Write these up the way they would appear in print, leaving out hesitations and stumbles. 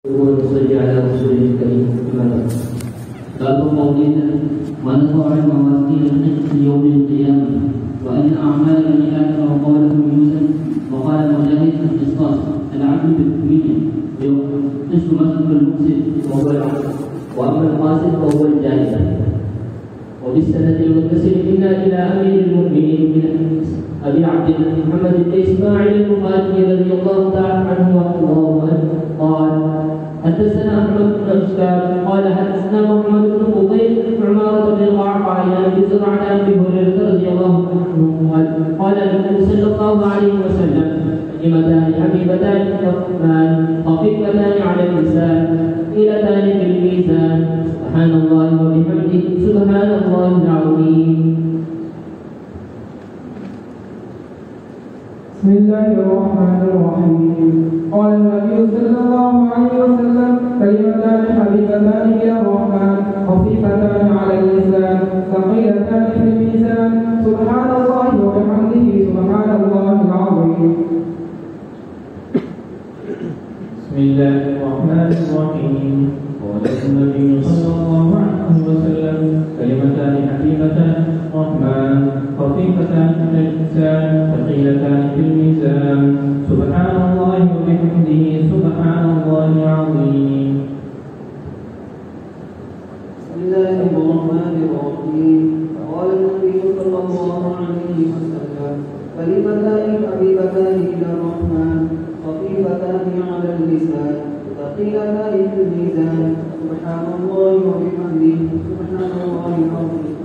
ونصلي على رسوله الكريم. باب قولنا ونضع الموازين القسط ليوم القيامه وان الاعمال بني ادم وقولهم يوزن. وقال مجاهد القسطاس العدل بالكليه القسط مثل المفسد وهو العدل واما القاسط وهو الجائز. وبالسند المتصل منا الى امير المؤمنين من ابي عبد الله محمد بن اسماعيل البخاري رضي الله تعالى عنه وارضاه قال حدثنا احمد بن اشكال قال حدثنا محمد بن فضيل عمارة بن القعقاع عن ابي زرعه عن ابي هريره رضي الله عنه قال النبي صلى الله عليه وسلم كلمتان حبيبتان للرحمن خفيفتان على اللسان ثقيلتان في الميزان سبحان الله وبحمده سبحان الله العظيم. بسم الله الرحمن الرحيم. قال النبي صلى الله عليه وسلم كلمتان حبيبتان الى الرحمن خفيفتان على اللسان ثقيلتان في الميزان سبحان الله وبحمده سبحان الله العظيم. بسم الله الرحمن الرحيم. قال النبي صلى الله عليه وسلم كلمتان حبيبتان الرحمن خفيفتان على اللسان ثقيلتان في الميزان سبحان الله وبحمده سبحان الله العظيم. بسم الله الرحمن الرحيم. قال النبي صلى الله عليه وسلم كلمتان حبيبتان الى الرحمن خفيفتان على اللسان ثقيلتان في الميزان سبحان الله وبحمده سبحان الله العظيم.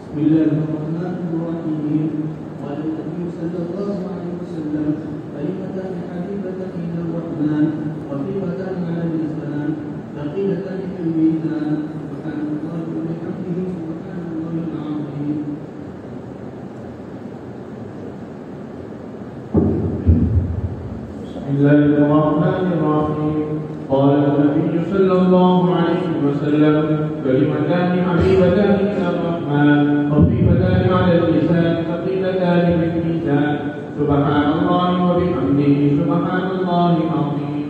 بسم الله الرحمن الرحيم. قال النبي صلى الله عليه وسلم كلمتان حبيبتان الى الرحمن خفيفتان على اللسان ثقيلتان في الميزان سبحان الله وبحمده سبحان الله العظيم. بسم الله الرحمن الرحيم. قال النبي صلى الله عليه وسلم كلمتان حبيبتان الى الرحمن خفيفتان على اللسان ثقيلتان في الميزان سبحان الله وبحمده سبحان الله العظيم.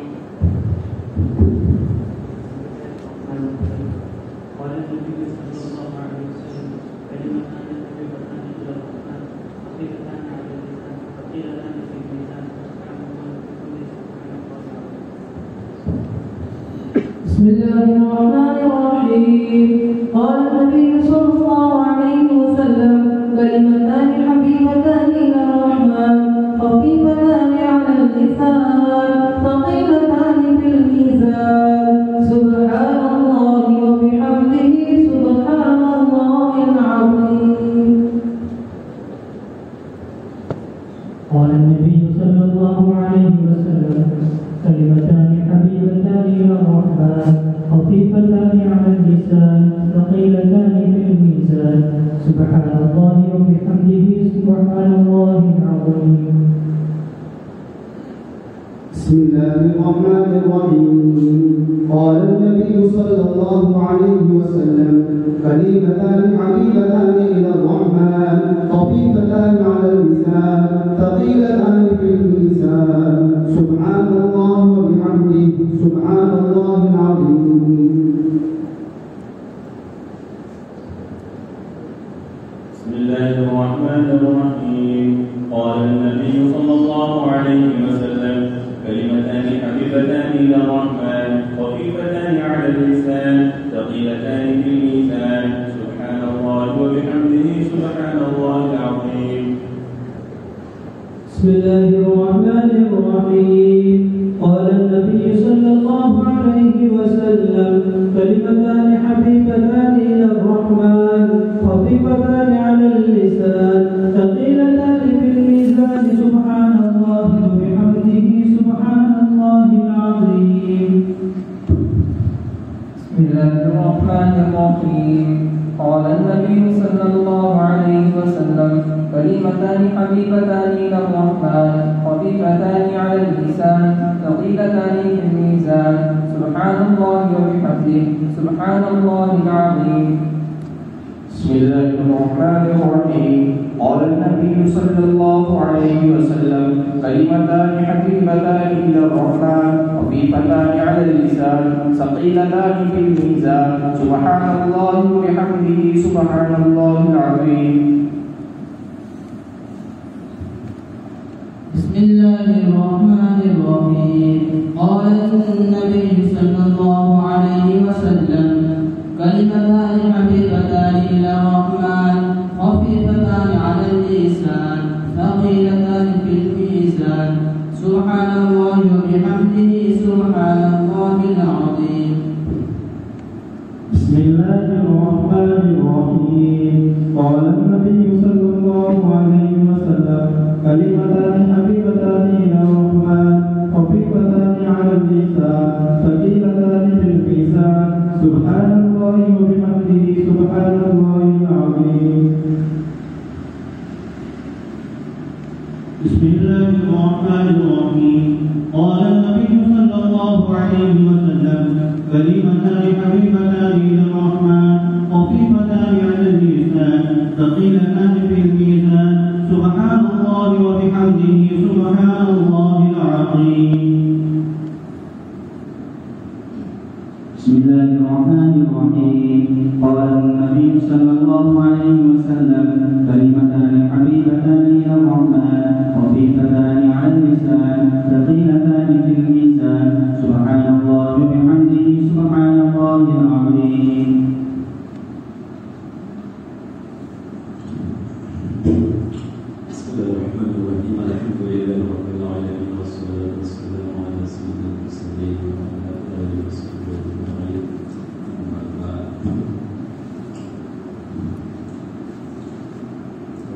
قال النبي صلى الله عليه وسلم كلمتان حبيبتان الى الرحمن خفيفتان على اللسان ثقيلتان في الميزان سبحان الله وبحمده سبحان الله العظيم. بسم الله الرحمن الرحيم. قال النبي صلى الله عليه وسلم كلمتان حبيبتان الى الرحمن خفيفتان على اللسان ثقيلتان في الميزان سبحان الله وبحمده سبحان الله العظيم. قال النبي صلى الله عليه وسلم كلمتان حبيبتان الى الرحمن خفيفتان على اللسان ثقيلتان في الميزان سبحان الله وبحمده سبحان الله العظيم. بسم الله الرحمن الرحيم. قال النبي صلى الله عليه وسلم كلمتان حبيبتان الى الرحمن خفيفتان على اللسان ثقيلتان في الميزان سبحان الله وبحمده سبحان الله العظيم. بسم الله الرحمن الرحيم. قال النبي صلى الله عليه وسلم كلمتان حبيبتان الى الرحمن خفيفتان على اللسان ثقيلتان في الميزان سبحان الله وبحمده سبحان الله العظيم. بسم الله الرحمن الرحيم. قال النبي صلى الله عليه وسلم كلمتان حبيبتان إلى الرحمن خفيفتان على اللسان ثقيلتان في الميزان سبحان الله وبحمده سبحان الله العظيم. بسم الله الرحمن الرحيم. قال النبي صلى الله عليه وسلم كلمتان حبيبتان إلى الرحمن خفيفتان على اللسان ثقيلتان في الميزان سبحان الله وبحمده سبحان الله العظيم. بسم الله الرحمن الرحيم. قال النبي صلى الله عليه وسلم كلمتان حبيبتان إلى الرحمن خفيفتان على اللسان ثقيلتان في الميزان سبحان الله وبحمده سبحان الله العظيم. بسم الله الرحمن الرحيم. قال النبي صلى الله عليه وسلم كلمتان حبيبتان إلى الرحمن خفيفتان على اللسان ثقيلتان في الميزان سبحان الله وبحمده سبحان الله العظيم. بسم الله الرحمن الرحيم. قال النبي صلى الله عليه وسلم كلمتان حبيبتان إلى الرحمن خفيفتان على اللسان ثقيلتان في الميزان سبحان الله وبحمده سبحان الله العظيم. بسم الله الرحمن الرحيم. قال النبي صلى الله عليه وسلم كلمتان حبيبتان إلى الرحمن خفيفتان على اللسان ثقيلتان في الميزان سبحان الله وبحمده سبحان الله العظيم. بسم الله الرحمن الرحيم. قال النبي صلى الله عليه وسلم كلمتان حبيبتان إلى الرحمن خفيفتان على اللسان ثقيلتان في الميزان سبحان الله وبحمده سبحان الله العظيم. بسم الله الرحمن الرحيم. الحمد لله رب العالمين والصلاة والسلام على سيدنا المرسلين وعلى آله وصحبه أجمعين. أما بعد.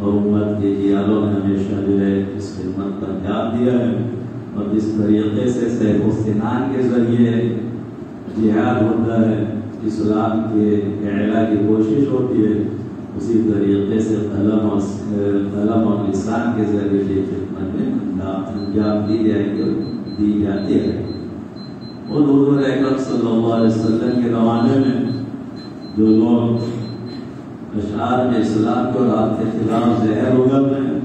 اور امت کے جیالوں نے ہمیشہ جو ہے اس خدمت کا انجام دیا ہے، اور جس طریقے سے سیف السنان کے ذریعے جہاد ہوتا ہے، اسلام کے اعلاء کی کوشش ہوتی ہے، اسی طریقے سے قلم اور لسان کے ذریعے یہ خدمت میں انجام دی جاتی ہے۔ اور حضور اکرم صلی اللہ علیہ وسلم کے زمانے میں جو لوگ اشعار میں اسلام کو اور آپ کے خلاف زہر اگل ہیں،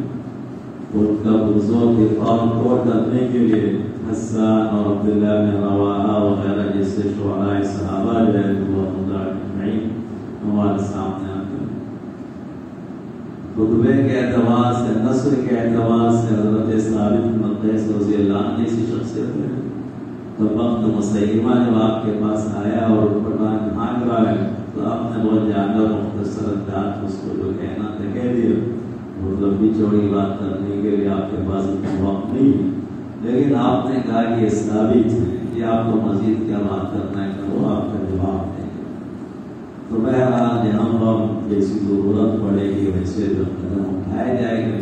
ان کا بزرگ دفاع کو کرنے کے لیے حسان اور عبداللہ بن رواحہ وغیرہ جیسے شعراء صحابہ جو ہے رضوان اللہ اجمعین ہمارے سامنے آتے ہیں۔ خطبے کے اعتبار سے، نثر کے اعتبار سے حضرت ثابت بن قیس رضی اللہ عنہ ایسی شخصیت ہے۔ تو وقت مسیلمہ جب آپ کے پاس آیا اور قرآن بھانگ رہا ہے تو آپ نے بہت جانا مختصر انداز اس کو جو کہنا تھا کہہ دیا، بہت لمبی چوڑی بات کرنے کے لیے آپ کے پاس اتنا وقت نہیں ہے، لیکن آپ نے کہا کہ یہ ثابت ہے، یہ آپ کو مزید کیا بات کرنا ہے کہ وہ آپ کا جواب دیں گے۔ تو بہرحال جہاں پر جیسی ضرورت پڑے گی ویسے جو قدم اٹھائے جائیں گے،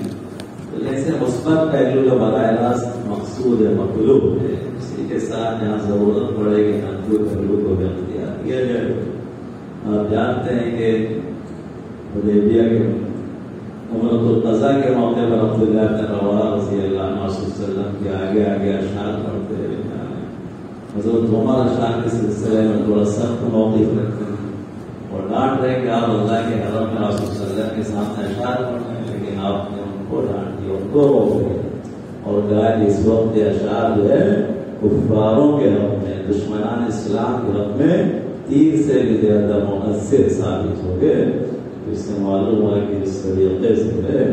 تو جیسے مثبت پہلو جو براہ راست مقصود ہے، مطلوب ہے، اسی کے ساتھ جہاں ضرورت پڑے گی منفی پہلو کو بھی اختیار کیا جائے۔ آپ جانتے ہیں کہ حدیبیہ کے عمرۃ القضا کے موقع پر عبداللہ بن رواحہ رضی اللہ عنہ صلی اللہ علیہ وسلم کے آگے آگے اشعار پڑھتے ہیں۔ حضرت عمر اشعار کے سلسلے میں تھوڑا سخت موقف رکھتے ہیں اور ڈانٹ رہے کہ آپ اللہ کے حرم میں رسول صلی اللہ علیہ وسلم کے سامنے اشعار پڑھ رہے ہیں، لیکن آپ نے ان کو ڈانٹ دیا، ان کو روک دیا اور کہا کہ اس وقت یہ اشعار جو ہے کفاروں کے حق میں، دشمنان اسلام کے حق میں تیر سے بھی زیادہ مؤثر ثابت ہو گئے۔ اس سے معلوم ہوا کہ اس طریقے سے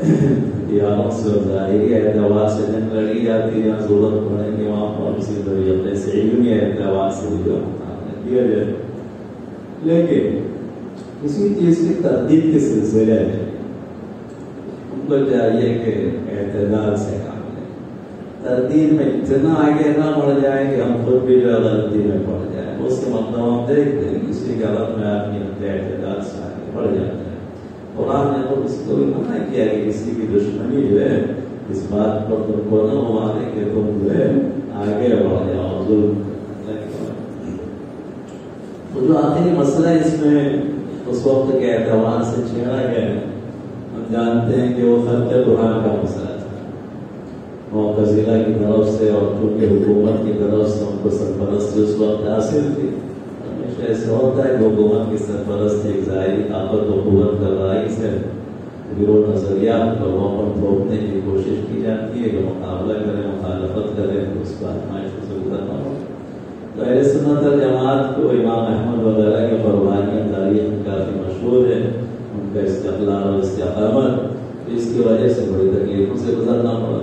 ہتھیاروں سے اور ظاہری اعتبار سے جنگ لڑی جاتی ہے، جہاں ضرورت پڑے گی وہاں پر اسی طریقے سے علمی اعتبار سے بھی جو مقابلہ کیا جائے۔ لیکن کسی چیز کی تردید کے سلسلے میں ہم کو چاہیے کہ اعتدال سے کام لیں، تردید میں اتنا آگے نہ بڑھ جائے کہ ہم خود بھی جو غلطی میں پڑ جائیں۔ اس کے مطلب ہم دیکھتے ہیں کسی غلط میں آدمی اپنے اعتدال سے آگے بڑھ جاتا ہے۔ قرآن نے تو اس کو بھی منع کیا کہ کسی کی دشمنی جو ہے اس بات پر تم کو نہ مانے کہ تم جو ہے آگے بڑھ جاؤ، ظلم تو جو آخری مسئلہ اس میں اس وقت کے اعتبار سے چھیڑا گیا ہے، ہم جانتے ہیں کہ وہ خلق قرآن کا مسئلہ تھا۔ معتزلہ کی طرف سے اور کیونکہ حکومت کی طرف سے ان کو سرپرستی اس وقت حاصل تھی۔ ہمیشہ ایسا ہوتا ہے کہ حکومت کی سرپرستی ایک ظاہری طاقت و قوت کا باعث ہے، پھر وہ نظریات کو وہاں پر تھوپنے کی کوشش کی جاتی ہے کہ مقابلہ کرے، مخالفت کرے، اس کو آزمائش سے اترنا ہو۔ تو اہل سنت والجماعت کو امام احمد وغیرہ کی قربانیاں تاریخ میں کافی مشہور ہے، ان کا استقلال اور استقامت، اس کی وجہ سے بڑی تکلیفوں سے گزرنا پڑا۔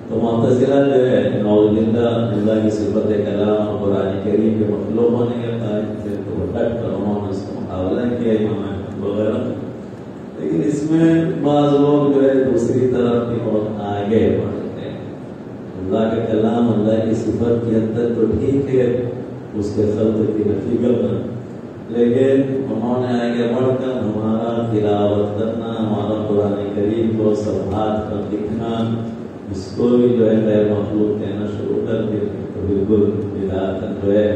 تو معتزلہ جو ہے نعوذ باللہ اللہ کی صفت کلام اور قرآن کریم کے مخلوق ہونے کے قائل تھے، تو وہ ڈٹ کر انہوں نے اس کا مقابلہ کیا امام احمد وغیرہ۔ لیکن اس میں بعض لوگ جو ہے دوسری طرف بھی بہت آگے بڑھتے ہیں۔ اللہ کا کلام اللہ کی صفت کی حد تک تو ٹھیک ہے، اس کے خلق کی نفی کرنا، لیکن انہوں نے آگے بڑھ کر ہمارا تلاوت کرنا، ہمارا قرآن کریم کو صفحات پر لکھنا، اس کو بھی جو ہے غیر مخلوق کہنا شروع کر دیا۔ تو بالکل بدعت جو ہے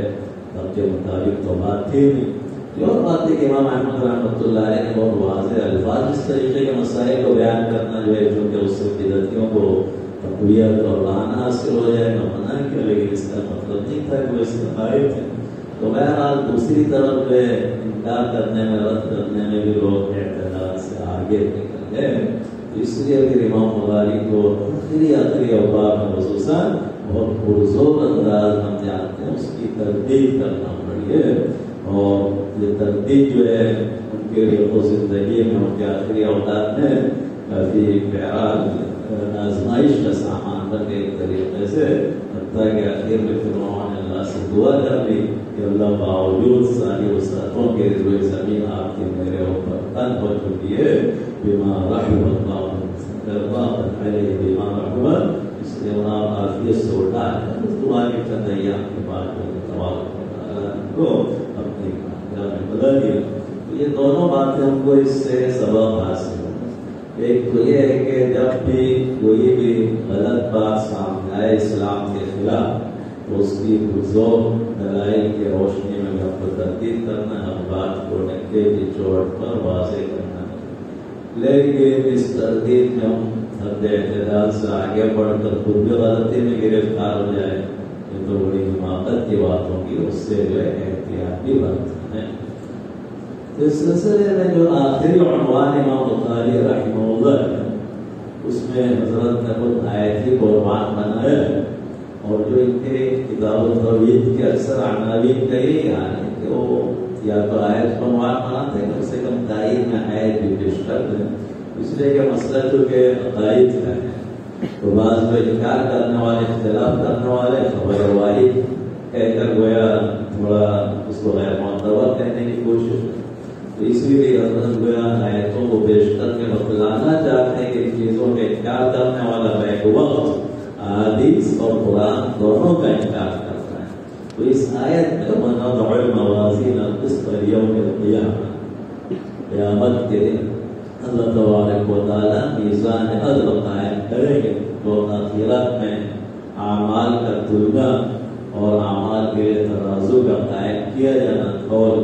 سب کے مطابق تو بات تھی نہیں۔ یہ اور بات ہے کہ امام احمد رحمۃ اللہ علیہ نے بہت واضح الفاظ اس طریقے کے مسائل کو بیان کرنا جو ہے چونکہ اس سے بدعتیوں کو تقویت اور رہنا حاصل ہو جائے گا منع کیا، لیکن اس کا مطلب نہیں تھا کہ وہ اس کے قائل تھے۔ تو بہرحال دوسری طرف جو ہے انکار کرنے میں، رد کرنے میں بھی لوگ اعتدال سے آگے نکل گئے۔ اس لیے پھر امام غزالی کو آخری اوقات میں خصوصاً بہت پرزور انداز ہم جانتے ہیں اس کی تردید کرنا پڑی ہے، اور یہ تردید جو ہے ان کے لیے زندگی میں ان کے آخری اوقات میں کافی بہرحال آزمائش کا سامان بن ایک طریقے سے، حتیٰ کہ آخر میں پھر انہوں نے اللہ سے دعا کر لی کہ اللہ باوجود ساری وسعتوں کے روئے زمین آپ کی میرے اوپر تنگ ہو چکی ہے، بیمار رحمت اللہ علیہ بیمار رحمت، اس لیے انہوں نے عافیت سے اٹھا ہے۔ اس دعا کے چند ایام کے بعد کو اپنی کامیاب میں بدل دیا۔ یہ دونوں باتیں ہم کو اس سے سبق حاصل ہو۔ ایک تو یہ ہے کہ جب بھی کوئی بھی غلط بات سامنے آئے اسلام کے خلاف تو اس کی بزرگ دلائل کی روشنی میں گھر کو تردید کرنا، ہر بات کو ڈنڈے کی چوٹ پر واضح کرنا، لیکن اس تردید میں ہم حد اعتدال سے آگے بڑھ کر خود بھی غلطی میں گرفتار ہو جائے یہ تو بڑی حماقت کی بات ہوگی، اس سے جو ہے احتیاط بھی برتنا ہے۔ اس سلسلے میں جو آخری عنوان امام بخاری رحمہ اللہ ہے اس میں حضرت نے خود آیتی قربان بنایا، اور جو ان کے کتاب التوحید کے اکثر عناوین کا یہی حال ہے کہ وہ یا تو آیت کو عنوان بناتے ہیں کم سے کم تائید میں آیت بھی پیش کرتے ہیں، اس لیے کہ مسئلہ چونکہ عقائد کا ہے تو بعض میں انکار کرنے والے، اختلاف کرنے والے خبر واحد کہہ کر گویا تھوڑا اس کو غیر معتبر کہنے کی کوشش، تو اسی لیے حضرت گویا آیتوں کو پیش کر کے بتلانا چاہتے ہیں کہ ان چیزوں کا انکار کرنے والا بیک وقت حدیث اور قرآن دونوں کا انکار کرتا ہے۔ تو اس آیت میں وَنَضَعُ الْمَوَازِينَ الْقِسْطَ لِيَوْمِ الْقِيَامَةِ، قیامت کے دن اللہ تبارک و تعالیٰ میزان عدل قائم کریں گے تو آخرت میں اعمال کا تلنا اور اعمال کے لیے ترازو کا قائم کیا جانا، اور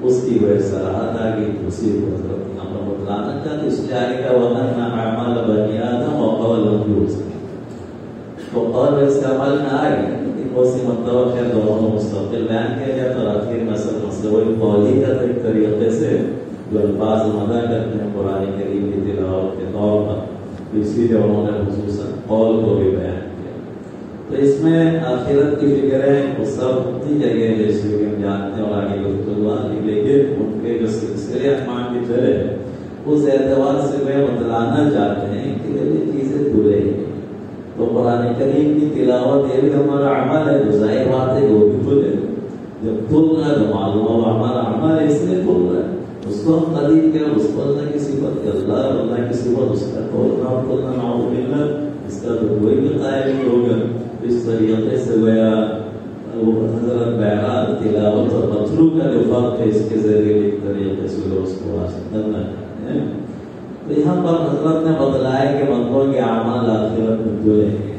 اس کی وہ صراحت آگے اسی کو حضرت یہاں پر بتلانا چاہتے، اس لیے آگے کا وَأَنَّ أَعْمَالَ بَنِي آدَمَ وَقَوْلًا يُوسف، تو قول اس کا عمل میں آ گیا، لیکن وہ سی مطلب ہے دونوں مستقل بیان کیا جاتا، اور آخر میں سب مسئلہ وہی قولی کا ایک طریقے سے جو الفاظ مدہ کرتے ہیں قرآن کریم کی تلاوت کے طور پر، اسی لیے انہوں نے خصوصاً قول کو بھی بیان کیا۔ تو اس میں آخرت کی فکریں وہ سب اپنی جگہ جیسے کہ ہم جانتے ہیں اور آگے گفتگو آتی، لیکن ان کے جو سلسلے احکام کی چلے اس اعتبار سے وہ بتلانا چاہتے ہیں کہ یہ چیزیں بھولے گی، تو قرآن کریم کی تلاوت یہ بھی ہمارا عمل ہے، جو ظاہر بات ہے وہ بھی بھولے، جب بھول رہا ہے تو معلوم ہو ہمارا عمل ہے اس لیے بھول رہا ہے، اس کو ہم قدیم کے اس کو اللہ کی صفت کے اللہ کی صفت اس کا بولنا نعوذ باللہ اس کا تو کوئی بھی قائل نہیں ہوگا۔ اس طریقے سے گویا وہ حضرت بہرحال تلاوت اور مطلوع کا جو فرق ہے اس کے ذریعے ایک طریقے سے اس کو حاصل کرنا چاہتے ہیں۔ تو یہاں پر حضرت نے بتلایا کہ بندوں کے اعمال آخرت میں جڑیں گے،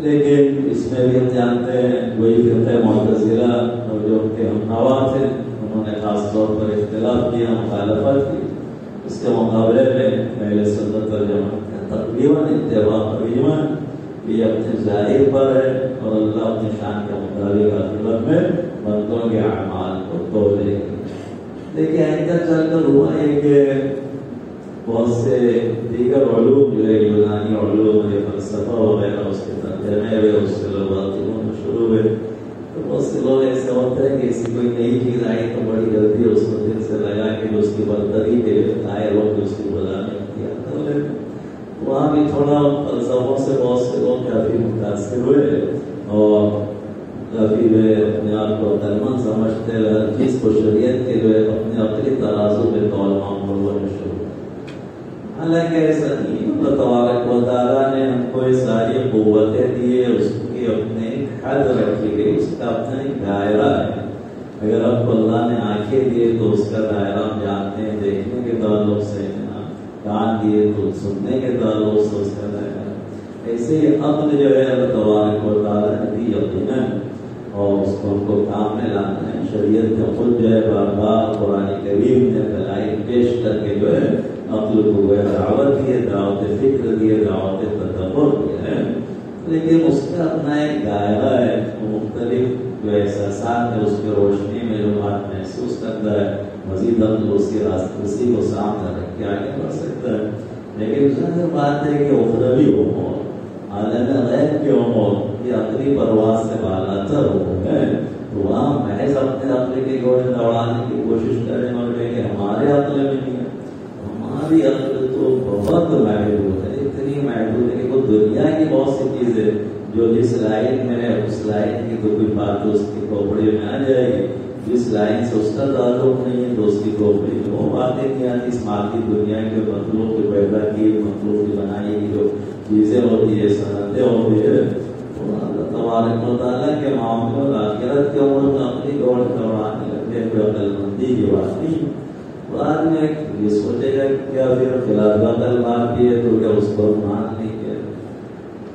لیکن اس میں بھی ہم جانتے ہیں وہی فرقہ معتزلہ اور جو ان کے ہمنوا تھے انہوں نے خاص طور پر اختلاف کیا، مخالفت کی، اس کے مقابلے میں پہلے سنت ترجمہ تقریباً اتباع یہ اپنے ظاہر پر ہے اور اللہ اپنی شان کے مطابق آخرت میں بندوں کے اعمال کو تولے گا۔ لیکن آئندہ چل کر ہوا ہے کہ بہت سے دیگر علوم جو ہے یونانی علوم فلسفہ وغیرہ اس کے ترجمے ہوئے، اس سے لوگ ہونا شروع ہوئے، تو بہت سے لوگ ایسے ہوتے ہیں کہ اسی کوئی نئی چیز آئی تو بڑی جلدی اس کو دل سے لگا کہ اس کی برتری کے لیے آئے وقت اس کی بلانے اختیار کر لیں۔ وہاں بھی تھوڑا فلسفوں سے بہت سے لوگ کافی متاثر ہوئے اور کافی جو ہے اپنے آپ کو عقلمند سمجھتے ہوئے ہر چیز کو شریعت کے جو ہے اپنے عقلی ترازو میں تولنا ہونے شروع ہوئے۔ حالانکہ ایسا نہیں، اللہ تبارک و تعالیٰ نے ہم کو یہ ساری قوتیں دی ہے، اس کی اپنے حد رکھی گئی، اس کا اپنا ایک دائرہ ہے۔ اگر آپ کو اللہ نے آنکھیں دیے تو اس کا دائرہ ہم جانتے ہیں، دیکھنے کے تعلق سے، کان دیے تو سننے کے تعلق سے اس کا دائرہ، ایسے ہی عقل جو ہے اللہ تبارک و تعالیٰ نے دی یقیناً، اور اس کو ہم کو کام میں لانا ہے۔ شریعت کا خود جو ہے بار بار قرآن کریم نے دلائل پیش کر کے جو ہے عقل کو وہ دعوت دی ہے، دعوت فکر دی ہے، دعوت تدبر دی ہے، لیکن اس کا اپنا ایک دائرہ ہے، مختلف جو احساسات ہے اس کی روشنی میں جو بات محسوس کرتا ہے، مزید عقل اسی کو سامنے رکھ کے آگے بڑھ سکتا ہے۔ لیکن ظاہر بات ہے کہ اخروی امور، عالم غیب کے امور یہ عقلی پرواز سے بالا تر امور ہے، تو وہاں محض اپنے عقل کے گھوڑے دوڑانے کی کوشش کریں اور کہ ہمارے عقل میں نہیں ہے، ہماری عقل تو بہت محدود ہے، اتنی محدود ہے کہ وہ دنیا کی بہت سی چیزیں جو جس لائن میں ہے اس لائن کی تو کوئی بات اس کی کھوپڑی میں آ جائے گی، جس لائن سے اس کا تعلق نہیں ہے تو اس کی کھوپڑی میں وہ باتیں نہیں آتی۔ اس مادی دنیا کے مخلوق کی پیدا کی، مخلوق کی بنائی کی جو چیزیں ہوتی ہے، صنعتیں ہوتی ہے، اللہ تبارک و تعالیٰ کے معاملے اور آخرت کے امور میں عقلی دوڑ دوڑانے لگے، کوئی عقل مندی کی بات نہیں۔ بعد میں یہ سوچے گا کہ کیا پھر خلاف عقل بات کی ہے تو کیا اس کو مان نہیں کیا؟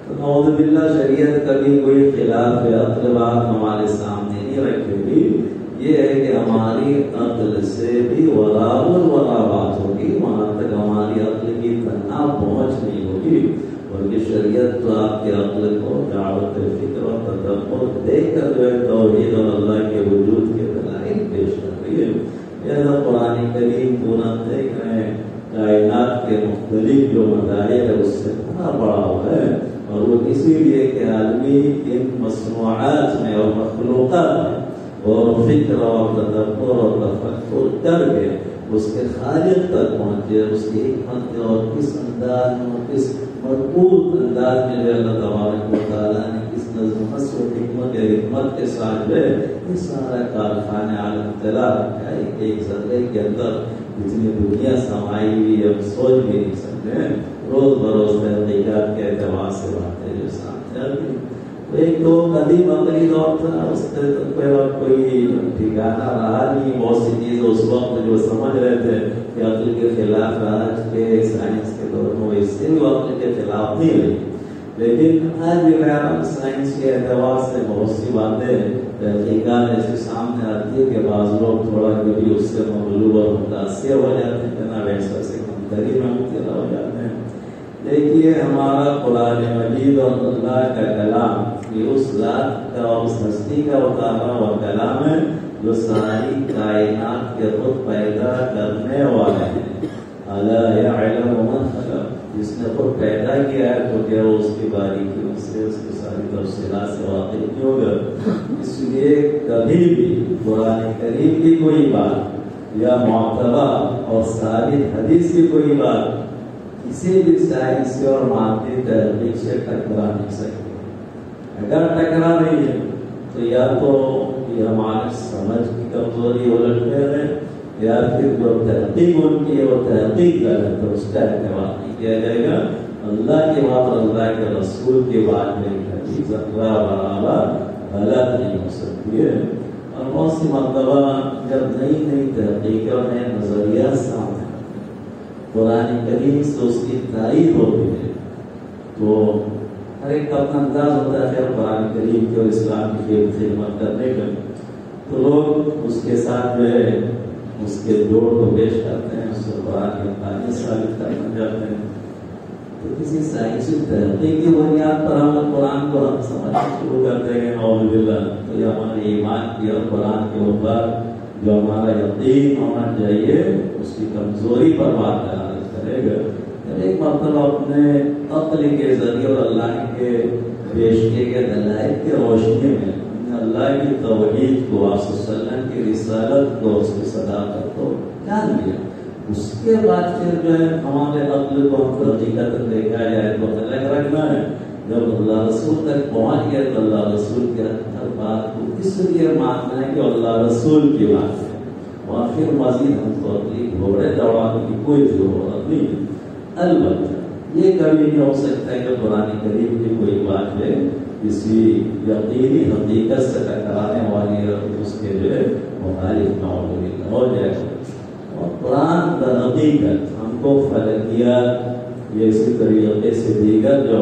تو نعوذ باللہ شریعت کبھی کوئی خلاف عقل بات ہمارے سامنے نہیں رکھے گی. یہ ہے کہ ہماری عقل سے بھی ورا بات ہوگی، وہاں تک ہماری عقل کی تنہا پہنچ نہیں ہوگی. اور یہ شریعت تو آپ کے عقل کو دعوت فکر اور تدبر دے کر جو ہے توحید اور اللہ کے وجود کے دلائل پیش کر رہی ہے. یہ قرآن کریم پورا دیکھ رہے ہیں، کائنات کے مختلف جو مظاہر ہے اس سے بڑا بڑا ہوا ہے. اور وہ اسی لیے کہ آدمی ان مصنوعات میں اور مخلوقات میں اور فکر اور تدبر اور تفکر کر کے اس کے خالق تک پہنچے، اس کی حکمت اور کس انداز میں اور کس مربوط انداز میں جو اللہ تبارک و تعالیٰ نے کس نظم و حکمت کے ساتھ جو ہے یہ سارا کارخانہ عالم چلا رکھا ہے. ایک ذرے کے اندر جتنی دنیا سمائی ہوئی ہے ہم سوچ بھی نہیں سکتے ہیں. روز بروز تحقیقات کے اعتبار سے باتیں جو سامنے آتی ہیں. ایک تو قدیم عقلی دور تھا، اس سے کوئی ٹھکانا رہا نہیں. بہت سی چیزیں اس وقت جو سمجھ رہے تھے کہ عقل کے خلاف آج کے سائنس کے دور میں اس سے بھی عقل کے خلاف نہیں رہی. لیکن آج بھی سائنس کے اعتبار سے بہت سی باتیں تحقیقات ایسے سامنے آتی ہے کہ بعض لوگ تھوڑا کبھی اس سے مغلوب اور متاثر ہو جاتے ہیں، نہ ویسا سے کمتری میں مبتلا ہو جاتے ہیں. دیکھیے ہمارا قرآن مجید اور اللہ کا کلام یہ اس ذات کا اور اس ہستی کا اتارا ہوا کلام ہے جو ساری کائنات کے خود پیدا کرنے والے ہیں. الا یعلم من خلق، جس نے خود پیدا کیا ہے تو کیا وہ اس کی باریکیوں سے اس کی ساری تفصیلات سے واقف نہیں ہوگا. اس لیے کبھی بھی قرآن کریم کی کوئی بات یا معتبر اور ثابت حدیث کی کوئی بات کسی بھی سائنس سے اور مادی تحقیق سے ٹکرا نہیں سکتی. اگر ٹکرا رہی ہے تو یا تو یہ ہمارے سمجھ کی کمزوری الٹ پھیر ہے یا پھر جو تحقیق ان کی ہے وہ تحقیق غلط ہے، اس کا اعتبار نہیں کیا جائے گا. اللہ کی بات اور اللہ کے رسول کی بات میں کبھی ذرہ برابر غلط نہیں ہو سکتی ہے. اور بہت سی مرتبہ جب نئی نئی تحقیق اور نئے نظریات سامنے قرآن کریم سے اس کی تائید ہوتی ہے تو ہر ایک کا اپنا انداز ہوتا ہے خیر قرآن کریم کے اور اسلام کی خدمت کرنے کا. تو لوگ اس کے ساتھ جو ہے اس کے جوڑ کو پیش کرتے ہیں، اس کو قرآن کی تعلیم ثابت کرنا چاہتے ہیں. تو کسی سائنسی تحقیق کی بنیاد پر ہم قرآن کو ہم سمجھنا شروع کرتے ہیں نعوذ باللہ. تو یہ ہمارے ایمان کی اور قرآن کے اوپر جو ہمارا یقین ہونا چاہیے اس کی کمزوری پر بات کرے گا. ایک مرتبہ اپنے عقل کے ذریعے اور اللہ کے پیش کیے گئے دلائل کی روشنی میں اللہ کی توحید کو، آپ صلی اللہ علیہ وسلم کی رسالت کو، اس کی صداقت کو جان لیا. اس کے بعد پھر جو ہے ہمارے عقل کو ہم حقیقت دیکھا جائے تو الگ رکھنا ہے. جب اللہ رسول تک پہنچ گئے تو اللہ رسول کے ہر بات کو اس لیے ماننا ہے کہ اللہ رسول کی بات ہے، اور پھر مزید ہم کو اپنی گھوڑے دوڑانے کی کوئی ضرورت نہیں ہے. البتہ یہ کبھی نہیں ہو سکتا ہے کہ قرآن کریم کی کوئی بات ہے کسی یقینی حقیقت سے ٹکرانے والی اس کے جو ہے مخالف نہ ہو جائے. اور قرآن کا حقیقت ہم کو فلکیات یہ اسی طریقے سے دیگر جو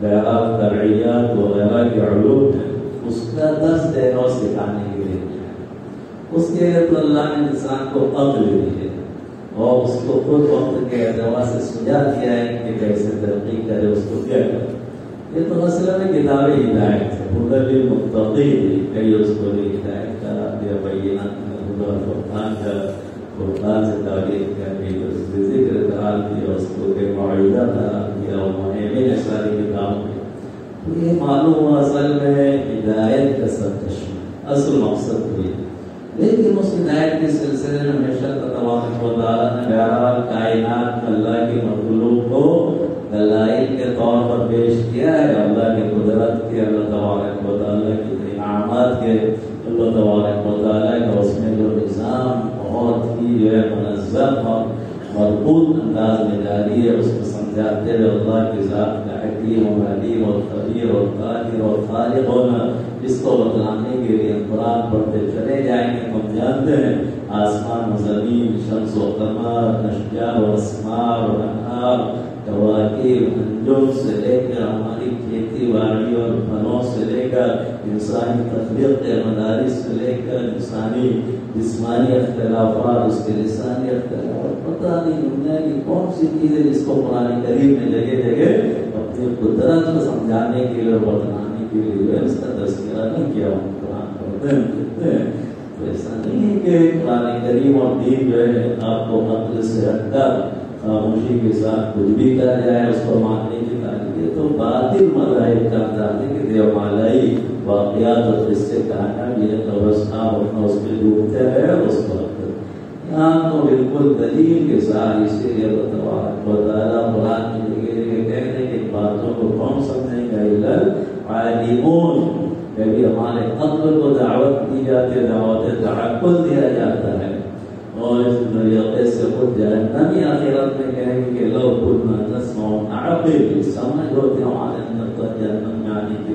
غیرات فرعیات وغیرہ کے علوم ہیں اس کا درس دینا اور سکھانے کے لیے اس کے لیے تو اللہ نے انسان کو عقل دی ہے اور اس کو خود وقت کے اعتبار سے سجا دیا ہے کہ کیسے ترقی کرے، اس کو کیا کرے. یہ تو مسئلہ میں کتاب ہدایت ہے، ہدی للمتقین، کئی اس کو ہدایت کا یا بینات فرقان کا، فرقان سے تعبیر کیا، ذکر قرار دیا، اس کو کہ معاہدہ قرار دیا اور مہمین ساری کتابوں میں. تو یہ معلوم ہوا اصل میں ہدایت کا سرچشمہ اصل مقصد ہوئی. لیکن اس ہدایت کے سلسلے میں ہمیشہ تبارک و تعالیٰ نے بہرحال کائنات میں اللہ کی مخلوق کو دلائل کے طور پر پیش کیا ہے. اللہ کی قدرت کے، اللہ تبارک و تعالیٰ کی انعامات کے، اللہ تبارک و تعالیٰ کا اس میں جو نظام بہت ہی جو ہے منظم اور مربوط انداز میں جاری ہے، اس کو سمجھاتے ہوئے اللہ کی ذات کا حکیم اور علیم اور خبیر اور قادر اور خالق ہونا، اس کو بتلانے کے لیے قرآن پڑھتے چلے جائیں گے. ہم جانتے ہیں آسمان و زمین، شمس و قمر، اشجار و اسمار و انہار، کواکب، انجم سے لے کر ہماری کھیتی باڑی اور پھلوں سے لے کر انسانی تخلیق کے مدارس سے لے کر انسانی جسمانی اختلافات، اس کے لسانی اختلافات، پتہ نہیں دنیا کی کون سی چیز ہے جس کو قرآن کریم نے جگہ جگہ اپنی قدرت کو سمجھانے کے لیے اور بتلانے کے لیے اس کا تذکرہ نہیں کیا. قرآن پڑھتے ہیں تو ایسا نہیں ہے کہ قرآن کریم اور دین جو ہے آپ کو قتل سے ہٹ کر خاموشی کے ساتھ کچھ بھی کہا جائے اس کو ماننے کی تعلیم. یہ تو باطل مذاہب کا انداز ہے کہ دیومالائی واقعات اور قصے کہنا یہ تو بس آپ اپنا اس میں ڈوبتے رہے اس وقت. یہاں تو بالکل دلیل کے ساتھ اسی لیے بتایا قرآن کی جگہ کہنے کہ باتوں کو کون سمجھیں گا عالمون. کبھی ہمارے قتل کو دعوت دی جاتی ہے، دعوت تعقل دیا جاتا ہے اور اس طریقے سے خود جہنمی آخرت میں کہیں گے کہ لو كنا نسمع نعقل، سمجھ ہوتے ہمارے اندر تو جہنم میں آنے کی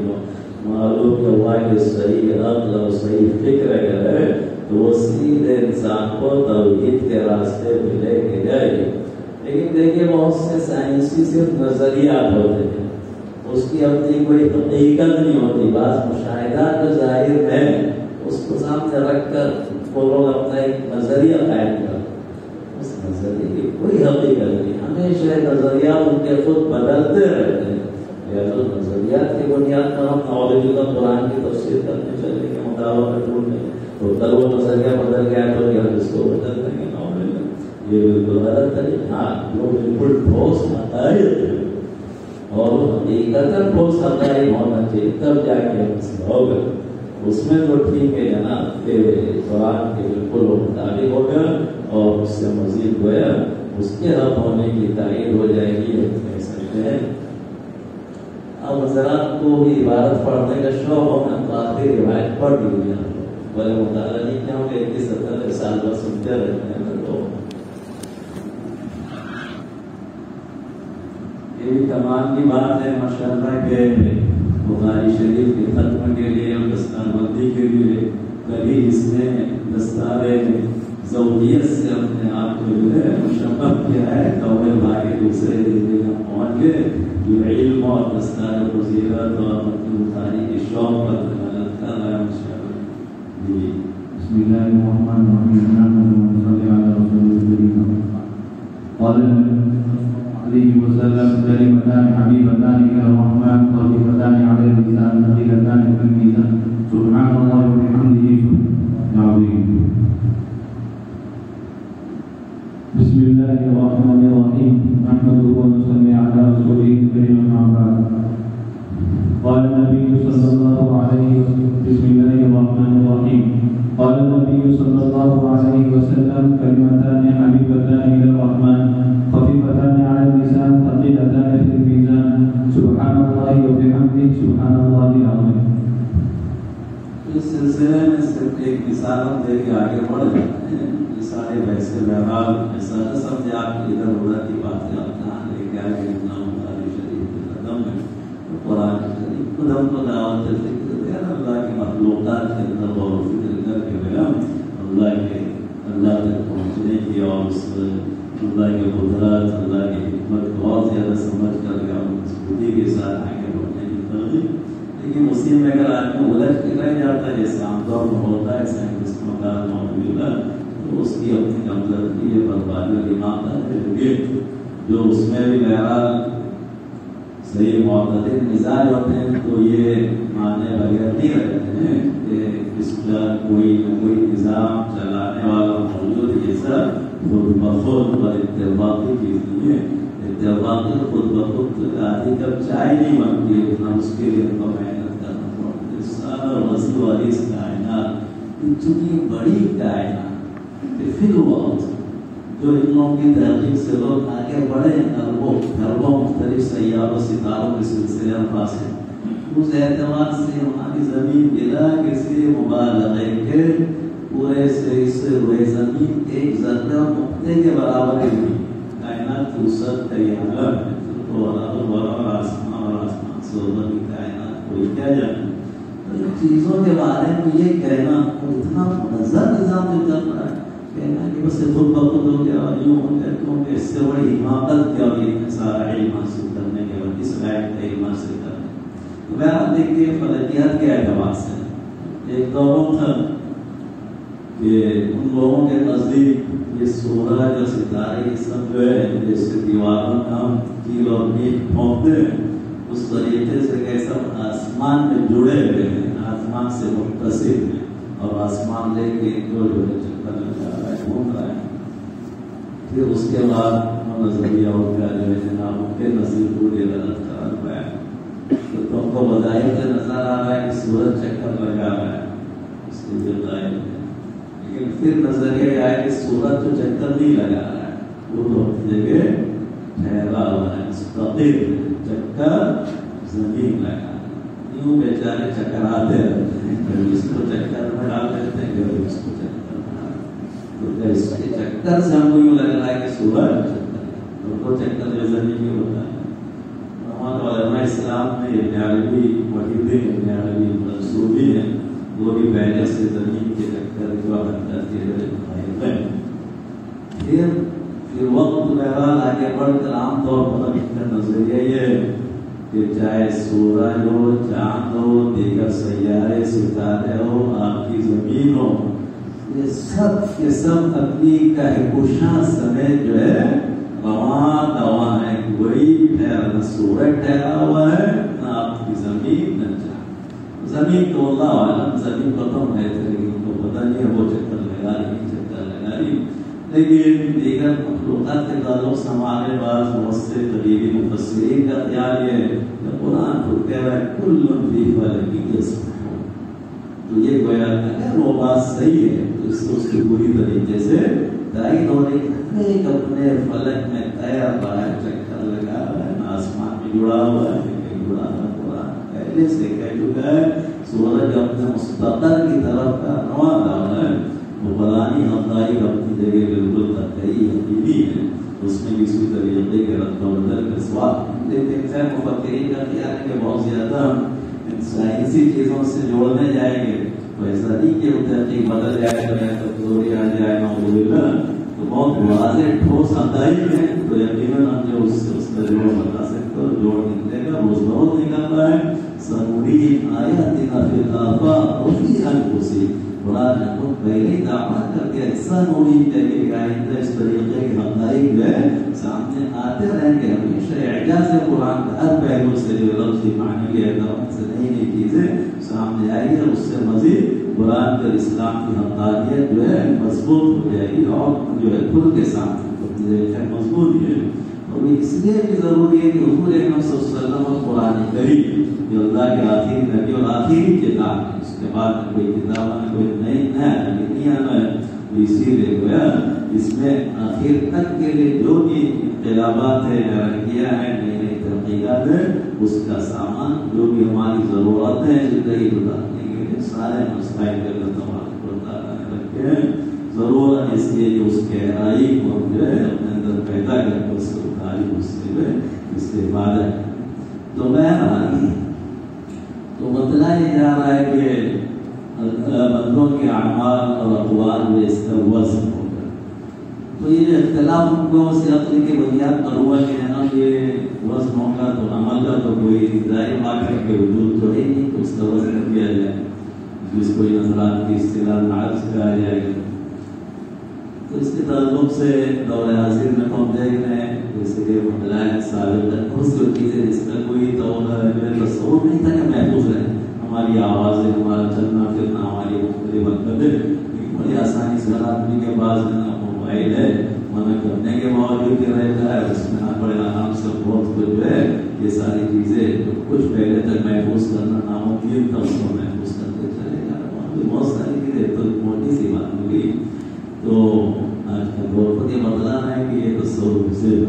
معلوم کہ ہوا کہ صحیح عقل اور صحیح فکر اگر ہے تو وہ سیدھے انسان کو توحید کے راستے پہ لے کے جائے گی. لیکن دیکھیے بہت سے سائنسی صرف نظریات ہوتے ہیں، اس کی اپنی کوئی حقیقت نہیں ہوتی. بعض مشاہدات جو ظاہر ہے اس کو سامنے رکھ کر وہ لوگ اپنا ایک نظریہ قائم کر، اس نظریے کی کوئی حقیقت نہیں. ہمیشہ نظریات ان کے خود بدلتے رہتے ہیں. یا تو نظریات کی بنیاد پر ہم نعوذ باللہ قرآن کی تفسیر کرنے چلے گے مطابقت ڈھونڈنے، تو کل وہ نظریہ بدل گیا تو کیا اس کو بدل دیں گے. نعوذ باللہ یہ بالکل غلط طریقہ. ہاں وہ بالکل ٹھوس حقائق اور حقیقتاً ٹھوس حقائق ہونا چاہیے تب جا کے ہوگا. اس میں تو ٹھیک ہے جناب کہ قرآن کے بالکل مطابق ہوگا اور اس سے مزید گویا اس کے حق ہونے کی تائید ہو جائے گی. کہہ سکتے ہیں اب حضرات کو بھی عبارت پڑھنے کا شوق ہونا تو آخری روایت پڑھ دی بولے مطالعہ نہیں کیا ہوگا 71 سال بعد سنتے رہتے ہیں. تو یہ بھی کمال کی بات ہے ماشاءاللہ کہ بخاری شریف کے ختم کے لیے اور دستار بندی کے لیے کبھی اس نے دستار زوجیت سے اپنے آپ کو جو ہے مشبہ کیا ہے. توبہ بھائی دوسرے دن ہم پہنچ گئے جو علم اور دستار فضیلت اور بخاری کے شوق پر دلالت کر رہا ہے. جی بسم اللہ الرحمن الرحیم. محمد صلی اللہ علیہ وسلم قال علیہ وسلم کلمتان حبیبتان الی الرحمن خفیفتان علی اللسان ثقیلتان فی المیزان سبحان اللہ وبحمدہ العظیم. بسم اللہ الرحمن الرحیم. نحمده ونصلی علی رسولہ الکریم. اما بعد قال النبی صلی اللہ علیہ وسلم بسم اللہ الرحمن الرحیم. قال النبی صلی اللہ علیہ وسلم کلمتان حبیبتان الی الرحمن خفیفتان علی اللسان ثقیلتان فی المیزان سبحان اللہ وبحمدہ سبحان اللہ العظیم. اس سلسلے میں صرف ایک مثال دے کے آگے بڑھ جاتے ہیں. سارے ویسے بہرحال ایسا نہ سمجھے آپ کی ادھر ادھر کی باتیں آپ کہاں لے کے آئے اتنا بخاری شریف کے قدم میں قرآن شریف خود ہم کو دعوت ذکر دے اللہ کی مخلوقات کے اندر غور و فکر کر کے بیان اللہ تک پہنچنے کی اور اس اللہ کے قدرت اللہ کی حکمت کو اور زیادہ سمجھ کر کے اور مضبوطی کے ساتھ آگے بڑھنے کی ترغیب. لیکن اسی میں اگر آدمی الجھ کے رہ جاتا ہے جیسے عام طور پر ہوتا ہے سائنٹسٹوں کا معاملہ تو اس کی اپنی کمزوری ہے بربادی اور دماغ ہے جو اس میں بھی بہرحال صحیح معتدل مزاج ہوتے ہیں تو یہ ماننے بغیر نہیں رہتے ہیں کہ اس کا کوئی نہ کوئی نظام چلانے والا موجود یہ سب خود بخود اور اتفاقی چیز نہیں ہے. اتفاقی خود بخود آدھی کب چائے نہیں بنتی ہے اتنا اس کے لیے ان کو محنت کرنا پڑتا ہے. سارا وسیع والی اس کائنات اتنی بڑی کائنات فی الوقت جو ان لوگوں کی تحقیق سے لوگ آگے بڑھے اربوں مختلف سیاروں ستاروں کے سلسلے میں پاس ہیں. اس اعتبار سے ہماری زمین بلا کسی مبالغے کے پورے سے ہوئے زمین ایک ذرہ نقطے کے برابر ہے. کائنات کی وسعت کا یہ عالم ہے تو برابر آسمان اور آسمان سے اوپر کی کائنات کوئی کیا جانے تو ان چیزوں کے بارے میں یہ کہنا اور اتنا منظم نظام جو چل رہا ہے، کہنا کہ بس خود بخود ہو گیا اور یوں ہو گیا، کیونکہ اس سے بڑی حماقت کیا ہوئی اتنا سارا علم حاصل کرنے کے بعد، اس لائق کا علم حاصل کرنے. تو میں آپ دیکھیے فلکیات کے اعتبار سے ایک دور تھا کہ ان لوگوں کے نزدیک یہ سورج اور ستارے یہ سب جو ہے جیسے دیواروں میں ہم کیل اور میٹ پھونکتے ہیں، اس طریقے سے کہ سب آسمان میں جڑے ہوئے ہیں، آسمان سے متصل ہیں، اور آسمان لے کے جو ہے چکر لگا رہا ہے، گھوم رہا ہے. پھر اس کے بعد نظریہ ان کا جو ہے جناب ان کے نزدیک پورے غلط قرار پایا. تو تم کو بظاہر سے نظر آ رہا ہے کہ سورج چکر لگا رہا ہے، اس کے لیے ظاہر ہے. لیکن پھر نظریہ یہ آیا کہ سورج تو چکر نہیں لگا رہا ہے، وہ تو اپنی جگہ ٹھہرا ہوا ہے، مستقل چکر زمین لگا رہا ہے. یوں بیچارے چکراتے رہتے ہیں، کبھی اس کو چکر میں ڈال دیتے ہیں، کبھی اس کو چکر میں ڈال دیتے ہیں. تو اس کے چکر سے ہم کو یوں لگ رہا ہے کہ سورج چکر ہے، اور وہ چکر جو زمین میں ہوتا ہے. ہمارے علماء اسلام میں ابن عربی محی الدین ابن عربی منصوبی ہیں، وہ بھی پہلے سے زمین کے چکر جو حد کرتے ہیں. پھر وقت بہرحال آگے بڑھ کر عام طور پر ان کا نظریہ یہ ہے کہ چاہے سورج ہو، چاند ہو، دیگر سیارے ستارے ہو، آپ کی زمین ہو، یہ سب کے سب اپنی کہکشاں سمیت جو ہے رواں دواں ہے. کوئی نہ سورج ٹھہرا ہوا ہے، نہ آپ کی زمین، نہ چاند. زمین تو اللہ عالم، زمین ختم ہے لیکن ان کو پتہ نہیں ہے وہ چکر لگا رہی، چکر لگا رہی. لیکن دیگر مخلوقات کے تعلق سے ہمارے بعض بہت سے قریبی مفسرین کا خیال یہ ہے کہ قرآن تو کہہ رہا ہے کل فی فلک یسبحون. تو یہ گویا اگر وہ بات صحیح ہے تو اس کی پوری طریقے سے تائید ہو رہی ہے. ایک اپنے فلک میں تیر رہا ہے، چکر لگا رہا ہے، آسمان میں جڑا ہوا ہے، کہیں جڑا ہوا. قرآن پہلے سے کہہ چکا ہے سورج اپنے مستقر کی طرف کا رواں دوا ہے. وہ قرآنی حقائق اپنی جگہ بالکل قطعی یقینی ہے، اس میں کسی طریقے کے رد و بدل کا سوال. لیکن خیر مفکرین کا خیال ہے کہ بہت زیادہ سائنسی چیزوں سے جوڑنے جائیں گے تو ایسا نہیں کہ وہ تحقیق بدل جائے گا، کمزوری آ جائے گا. تو بہت واضح ٹھوس حقائق ہیں، تو یقیناً ہم جو اس کا جوڑ بتا سکتے اور جوڑ نکلے گا، روز بہت نکل رہا ہے. سنوريهم آياتنا في الآفاق وفي أنفسهم. قرآن نے خود پہلے ہی دعویٰ کر کے سنوريهم کہ آئندہ اس طریقے کے حقائق جو ہے سامنے آتے رہیں گے. ہمیشہ اعجاز قرآن کا ہر پہلو سے جو لفظی معنی کے اعتبار سے نئی نئی چیزیں سامنے آئی ہے، اس سے مزید قرآن کا اسلام کی حقانیت جو ہے مضبوط ہو جائے گی اور جو ہے کھل کے سامنے مضبوط ہے. اور اس لیے بھی ضروری ہے کہ حضور اکرم صلی اللہ علیہ وسلم اور قرآن کریم جو اللہ کے آخری نبی اور آخری کتاب ہے، اس کے بعد کوئی کتاب میں کوئی نیا نبی نہیں آنا ہے. اسی لیے گویا اس میں آخر تک کے لیے جو بھی انقلابات ہے، جرنگیاں ہیں، نئی نئی ترقیات ہیں، اس کا سامان جو بھی ہماری ضرورت ہے زندگی گزارنے کے لیے سارے مسائل کے رکھے ہیں. ضرورت اس لیے جو اس کے گہرائی کو جو ہے اپنے اندر پیدا کر کے اس کو تعریف اس سے جو ہے استفادہ ہے. تو بہرحال تو بتلایا جا رہا ہے کہ بندوں کے اعمال اور اقوال میں اس کا وزن ہوگا. تو یہ اختلاف ان کو اس عقل کی بنیاد پر ہوا کہ جناب یہ وزن ہوگا تو عمل کا تو کوئی ظاہر بات ہے کہ وجود تو ہے نہیں، تو اس کا وزن کیا جائے جس کو نظرات کی اصطلاح نعرض کہا جائے گا. تو اس کے تعلق سے دور حاضر میں ہم دیکھ رہے ہیں جیسے کہ مطلع سابق بہت سی چیزیں جس کا کوئی تصور نہیں تھا کہ محفوظ رہے. ہماری آوازیں، ہمارا چلنا پھرنا، ہماری مختلف حرکتیں بڑی آسانی سے ہر آدمی کے پاس موبائل ہے، منع کرنے کے باوجود بھی رہتا ہے، اس میں بڑے آرام سے بہت کچھ جو ہے یہ ساری چیزیں کچھ پہلے تک محفوظ کرنا ناممکن تھا، اس کو محفوظ کرتے چلے گا. بہت ساری چیزیں تو موٹی سی بات ہو گئی. تو آج کا دور پر یہ بدلانا ہے کہ یہ تصور سے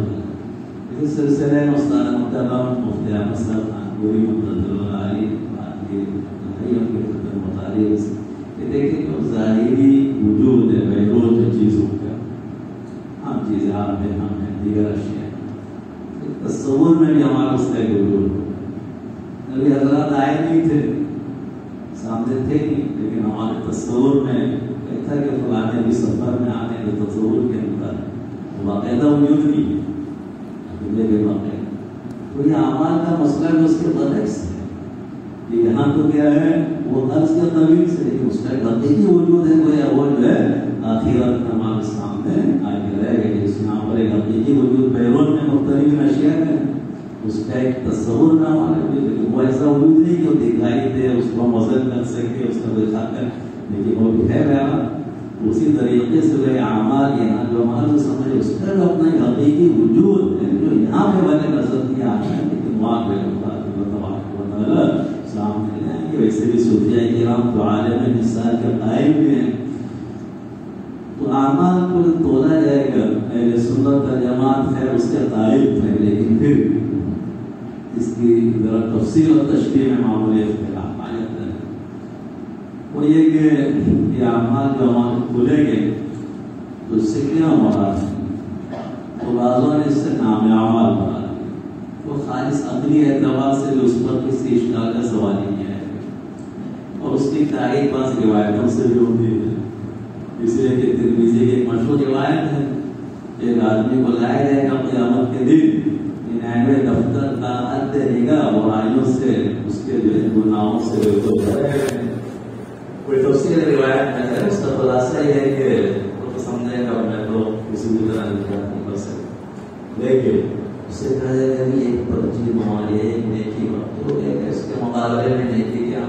اس سلسلے میں استاد محترم مفتی احمد صاحب خانپوری مطلع علی مطالعے کہ دیکھیں کہ ظاہری وجود ہے بیروج چیزوں کا، ہم چیزیں آپ ہیں، ہم ہیں، دیگر اشیاء تصور میں بھی ہمارا اس کا ایک وجود ہو. ابھی حضرات آئے نہیں تھے سامنے تھے نہیں، لیکن ہمارے تصور میں ایک تھا کہ فلاں بھی سفر میں آنے کے تصور کے اندر باقاعدہ وجود نہیں ہے دنیا کے واقع. تو یہ اعمال کا مسئلہ جو اس کے برعکس ہے کہ یہاں تو کیا ہے وہ قرض کے طویل سے، لیکن اس کا حقیقی وجود ہے وہ جو ہے آخرت میں ہمارے سامنے آ کے رہے گا. اس یہاں پر ایک حقیقی وجود بیرون میں مختلف اشیاء ہے، اس کا ایک تصور نہ ہمارے وہ ایسا وجود نہیں کہ وہ دکھائی دے، اس کو وزن کر سکے، اس کا دکھا کر، لیکن وہ ہے رہا. اسی طریقے سے وہ اعمال یہاں جو ہمارا جو سمجھ اس کا جو اپنا ایک حقیقی وجود ہے جو یہاں پہ بنے نظر نہیں آتا ہے، لیکن وہاں پہ سامنے لائیں گے. ویسے بھی صوفیاء کرام تو عالم مثال کے قائل بھی ہیں. تو اعمال کو تولا جائے گا، اہل سنت والجماعت خیر اس کے قائل تھے، لیکن پھر اس کی ذرا تفصیل اور تشریح میں معمولی اختلاف آ جاتا ہے. وہ یہ کہ اعمال جو ہمارے کھلیں گے تو اس سے کیا مراد ہے؟ تو بعضوں نے اس سے نام اعمال بنا دیا. وہ خالص عقلی اعتبار سے جو اس پر کسی اشکال کا سوال ہی نہیں ہے، اور اس کی تائید بعض روایتوں سے بھی ہوتی ہے. اس لیے کہ ترمذی کی ایک مشہور روایت ہے، ایک آدمی کو لایا جائے گا قیامت کے دن 99 دفتر کا عد نگاہ برائیوں سے، اس کے جو گناہوں سے کوئی تفصیل روایت میں ہے. اس کا خلاصہ یہ ہے کہ وہ سمجھے گا میں تو کسی بھی طرح نہیں کر سکتا، لیکن اس سے کہا جائے گا کہ ایک پرچی ہماری ایک نیکی وقت ہو گیا، اس کے مقابلے میں نیکی کیا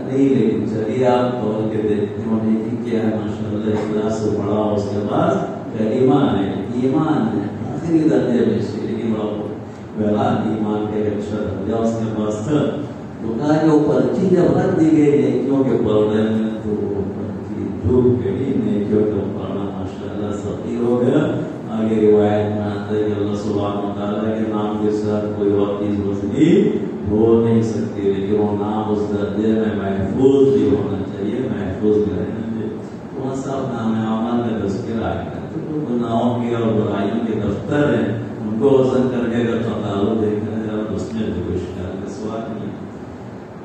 نہیں، لیکن چلیے آپ توڑ کے دیکھتے ہو نیکی کیا ہے، ماشاء اللہ اخلاص سے پڑھا. اس کے بعد ایمان ہے آخری درجے میں سے، لیکن بڑا ایمان کا ایک اچھا درجہ اس کے پاس تھا. تو کہا کہ وہ پرچی جب رکھ دی گئی نیکیوں کے پردے میں تو وہ پرچی ڈوب گئی، نیکیوں کا پڑھنا ماشاء اللہ سخی ہو گیا. آگے روایت میں آتا ہے کہ اللہ سبحانہ و تعالیٰ کے نام کے ساتھ کوئی اور چیز وزنی ہو نہیں سکتی، لیکن وہ نام اس درجے میں محفوظ بھی ہونا چاہیے، محفوظ بھی رہنا چاہیے. وہاں صاحب نام اعمال کا تذکرہ آئے گا. تو گناہوں کے اور برائیوں کے دفتر ہیں، ان کو وزن کرنے کا تقاضا دیکھا جائے اور اس میں کوئی شکایت کا سوال نہیں.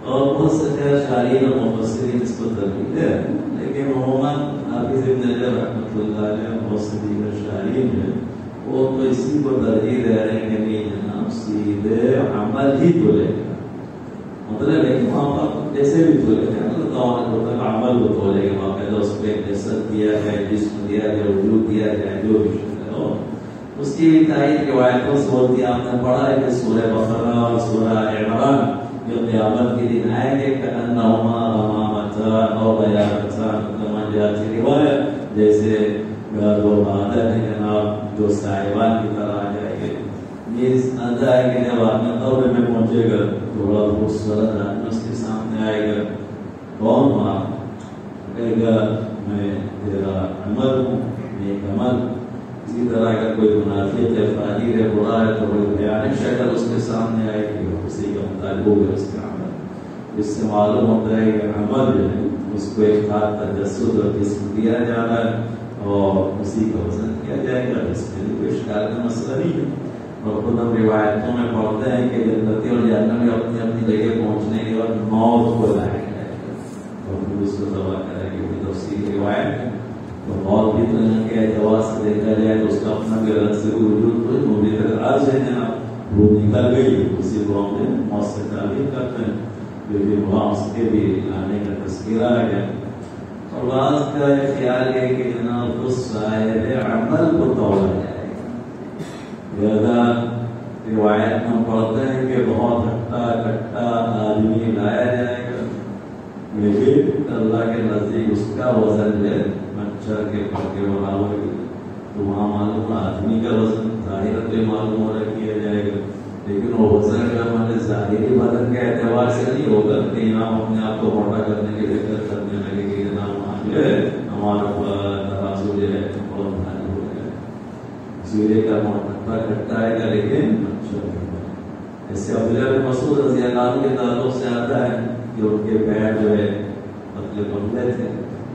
اور بہت سے شاعرین اور مفسرین اس کو ترغیب ہے، لیکن عموماً حافظ ابن حجر رحمۃ اللہ علیہ بہت سے دیگر شاعرین ہیں وہ تو اسی کو ترجیح دے رہے ہیں کہ نہیں جناب سیدھے عمل ہی تولے گا. مطلب ہے کہ وہاں پر جیسے بھی تولے گا عمل کو تولے گا، باقاعدہ اس پہ جسد دیا جائے، جسم دیا جائے، وجود دیا جائے، جو بھی شکل ہو. اس کی بھی تائید روایتوں سے ہوتی ہے. آپ نے پڑھا ہے کہ سورہ بقرہ اور سورہ عمران جو قیامت کے دن آئیں گے کأنہما غمامتان اور بیاضتان، کی روایت جیسے دو بادل ہیں جناب جو صاحبان کی طرح آ جائے گے. یہ اندر آئے گا جب آدمی قبر میں پہنچے گا تو بڑا خوبصورت آدمی اس کے سامنے آئے گا. کون وہاں کہے گا میں تیرا عمل ہوں، نیک عمل. اسی طرح اگر کوئی منافق ہے، فاجر ہے، برا ہے تو کوئی بیانک شکل اس کے سامنے آئے گی، اسی کا مطابق ہوگا اس کا عمل. اس سے معلوم ہوتا ہے کہ عمل جو ہے اس کو ایک خاص تجسد اور جسم دیا جا رہا ہے اور اسی کا وزن کیا جائے گا. اس کے لیے کوئی اشکال کا مسئلہ نہیں ہے. اور خود ہم روایتوں میں پڑھتے ہیں کہ جنتی اور جہنمی اپنی اپنی جگہ پہنچنے کے بعد موت کو لایا جائے گا اور پھر اس کو تباہ کرے گی. کوئی تفصیل روایت ہے تو موت بھی تو یہاں کے اعتبار سے دیکھا جائے تو اس کا اپنا بھی الگ سے وجود کوئی موبی تک عرض ہے جناب وہ نکل گئی، اسی کو ہم نے موت سے تعبیر کرتے ہیں. جو وہاں اس کے بھی لانے کا تذکرہ آ گیا. اور بعض کا خیال ہے کہ جناب اس صاحب عمل کو توڑا جائے گا. زیادہ روایت میں پڑھتے ہیں کہ بہت ہٹا کٹا آدمی لایا جائے گا، لیکن اللہ کے نزدیک اس کا وزن ہے مچھر کے پر کے برابر. تو وہاں معلوم آدمی کا وزن ظاہر پہ معلوم ہو رہا کیا جائے گا، لیکن وہ وزن کا ہمارے ظاہری بدن کے اعتبار سے نہیں ہوگا کہ یہاں اپنے آپ کو موٹا کرنے کی فکر کرنے لگے کہ جناب وہاں جو ہے ہمارا ترازو جو ہے بہت بھاری ہو گیا. سیرے کا موٹا کٹا آئے گا لیکن ایسے عبداللہ بن مسعود رضی اللہ عنہ کے تعلق سے آتا ہے کہ ان کے پیر جو ہے پتلے بندے تھے،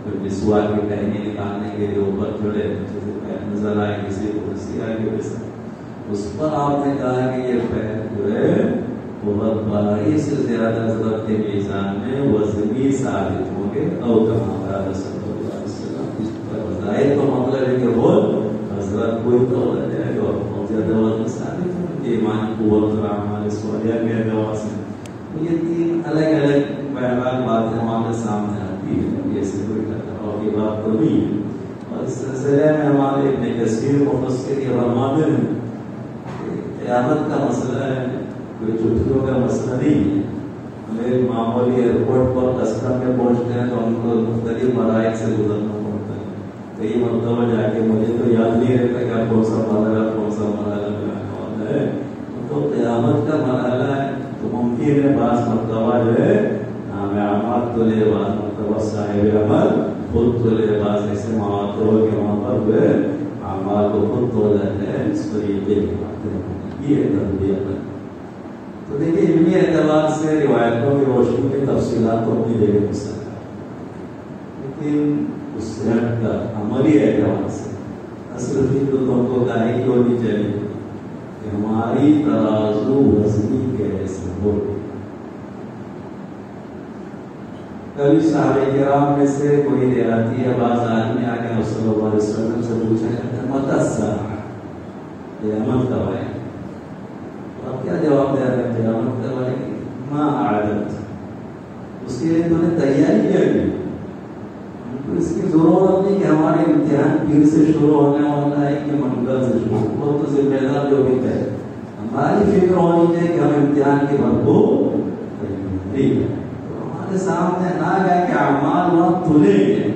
پھر مسواک کی ٹہنی نکالنے کے لیے اوپر چڑھے، پیر نظر آئے کسی کو رسی آگے ویسا. اس پر آپ نے کہا کہ یہ پیر جو ہے بہت بڑائی سے زیادہ ضرورت کے میزان میں وزنی ثابت ہوں گے اور کہاں قال صلی اللہ علیہ وسلم. اس پر ظاہر تو مطلب ہے کہ وہ حضرت کوئی تو ہے جو بہت زیادہ وزن ثابت ہوں کہ ایمان قوت اور اعمال صالحہ کے اعتبار سے. یہ تین الگ الگ بہرحال باتیں ہمارے سامنے آتی ہے. یہ سے کوئی ٹکراؤ کی بات تو نہیں ہے. اور اس سلسلے میں ہمارے ابن کثیر مفسر یہ فرماتے ہیں قیامت کا مسئلہ ہے کوئی چھٹیوں کا مسئلہ نہیں ہے. ہمیں معمولی ایئرپورٹ پر کسٹم میں پہنچتے ہیں تو ہم کو مختلف مراحل سے گزرنا پڑتا ہے. کئی مرتبہ جا کے مجھے تو یاد نہیں رہتا کہ کون سا مرحلہ جانا ہوتا ہے. تو قیامت کا مرحلہ ہے تو ممکن ہے بعض مرتبہ جو ہے نام اعمال تو لے بعض مرتبہ صاحب عمل خود تو لے بعض ایسے مواقع ہو کہ وہاں پر جو ہے اعمال کو خود تو لیتے ہیں. اس طریقے کی باتیں یہ ہے تربیت. تو دیکھیے علمی اعتبار سے روایتوں کی روشنی میں تفصیلات تو اپنی جگہ ہو سکتا ہے لیکن اس سے ہٹ کر عملی اعتبار سے اصل فکر تو ہم کو کہنے کی ہونی چاہیے کہ ہماری ترازو وزنی کیسے ہو. کبھی صحابہ کرام میں سے کوئی دیہاتی یا بعض آدمی آ کے صلی اللہ علیہ وسلم سے پوچھا جاتا ہے متی الساعہ قیامت کب آئے. آپ کیا جواب دے رہے ہیں قیامت کب آئے گی ما اعددت. اس کے لیے انہوں نے تیاری کیا کی. تو اس کی ضرورت نہیں کہ ہمارے امتحان پھر سے شروع ہونے والا ہے کہ منگل سے شروع. وہ تو ذمہ دار جو بھی ہے ہماری فکر ہونی چاہیے کہ ہم امتحان کی بھرپور ٹھیک ہے. تو ہمارے سامنے نہ گئے کہ اعمال وہاں تلیں گے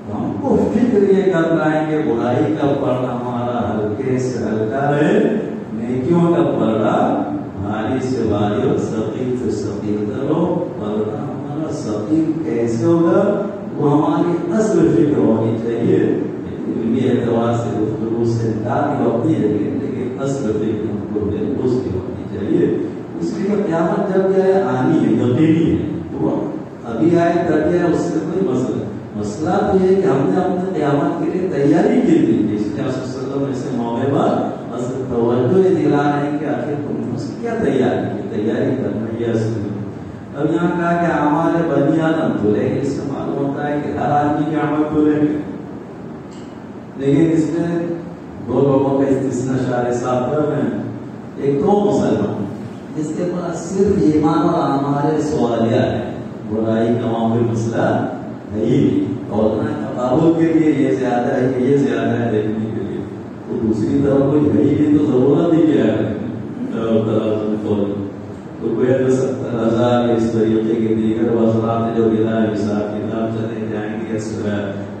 تو ہم کو فکر یہ کر پائیں گے برائی کا پڑھنا ہمارا ہلکے سے ہلکا رہے نیکیوں کا پڑھنا بھاری سے بھاری اور ثقیل سے ثقیل کرو. پڑھنا ہمارا ثقیل کیسے ہوگا وہ ہماری اصل فکر ہونی چاہیے. علمی اعتبار سے گفتگو سے داد اپنی جگہ لیکن اصل فکر ہم کو اس کی ہونی چاہیے. اس لیے قیامت جب جائے آنی ہے یقینی ہے. وہ ابھی آئے تب ہے اس سے کوئی مسئلہ تو یہ کہ ہم نے اپنے قیامت کے لیے تیاری کی تھی. اس لیے آپ صلی اللہ علیہ وسلم سے موقع پر اصل توجہ یہ دلا رہے ہیں کہ آخر تم اس کی کیا تیاری کی. تیاری کرنا یہ اصل. اب یہاں کہا کہ اعمال بنی آدم دھلے گے. اس سے معلوم ہوتا ہے کہ ہر آدمی کے عمل دھلیں گے لیکن اس میں دو لوگوں کا استثناء شارح صاحب کر رہے ہیں. ایک تو مسلمان جس کے پاس صرف ایمان اور اعمال صالحہ ہے برائی کا معمولی مسئلہ ہے ہی اور تقابل کے لیے یہ زیادہ ہے کہ یہ زیادہ ہے دیکھنے کے لیے. تو دوسری طرف کوئی ہے ہی نہیں تو ضرورت ہی کیا ہے. تو کوئی 70,000 اس طریقے کے دیگر وزرات جو بلا حساب کتاب چلے جائیں گے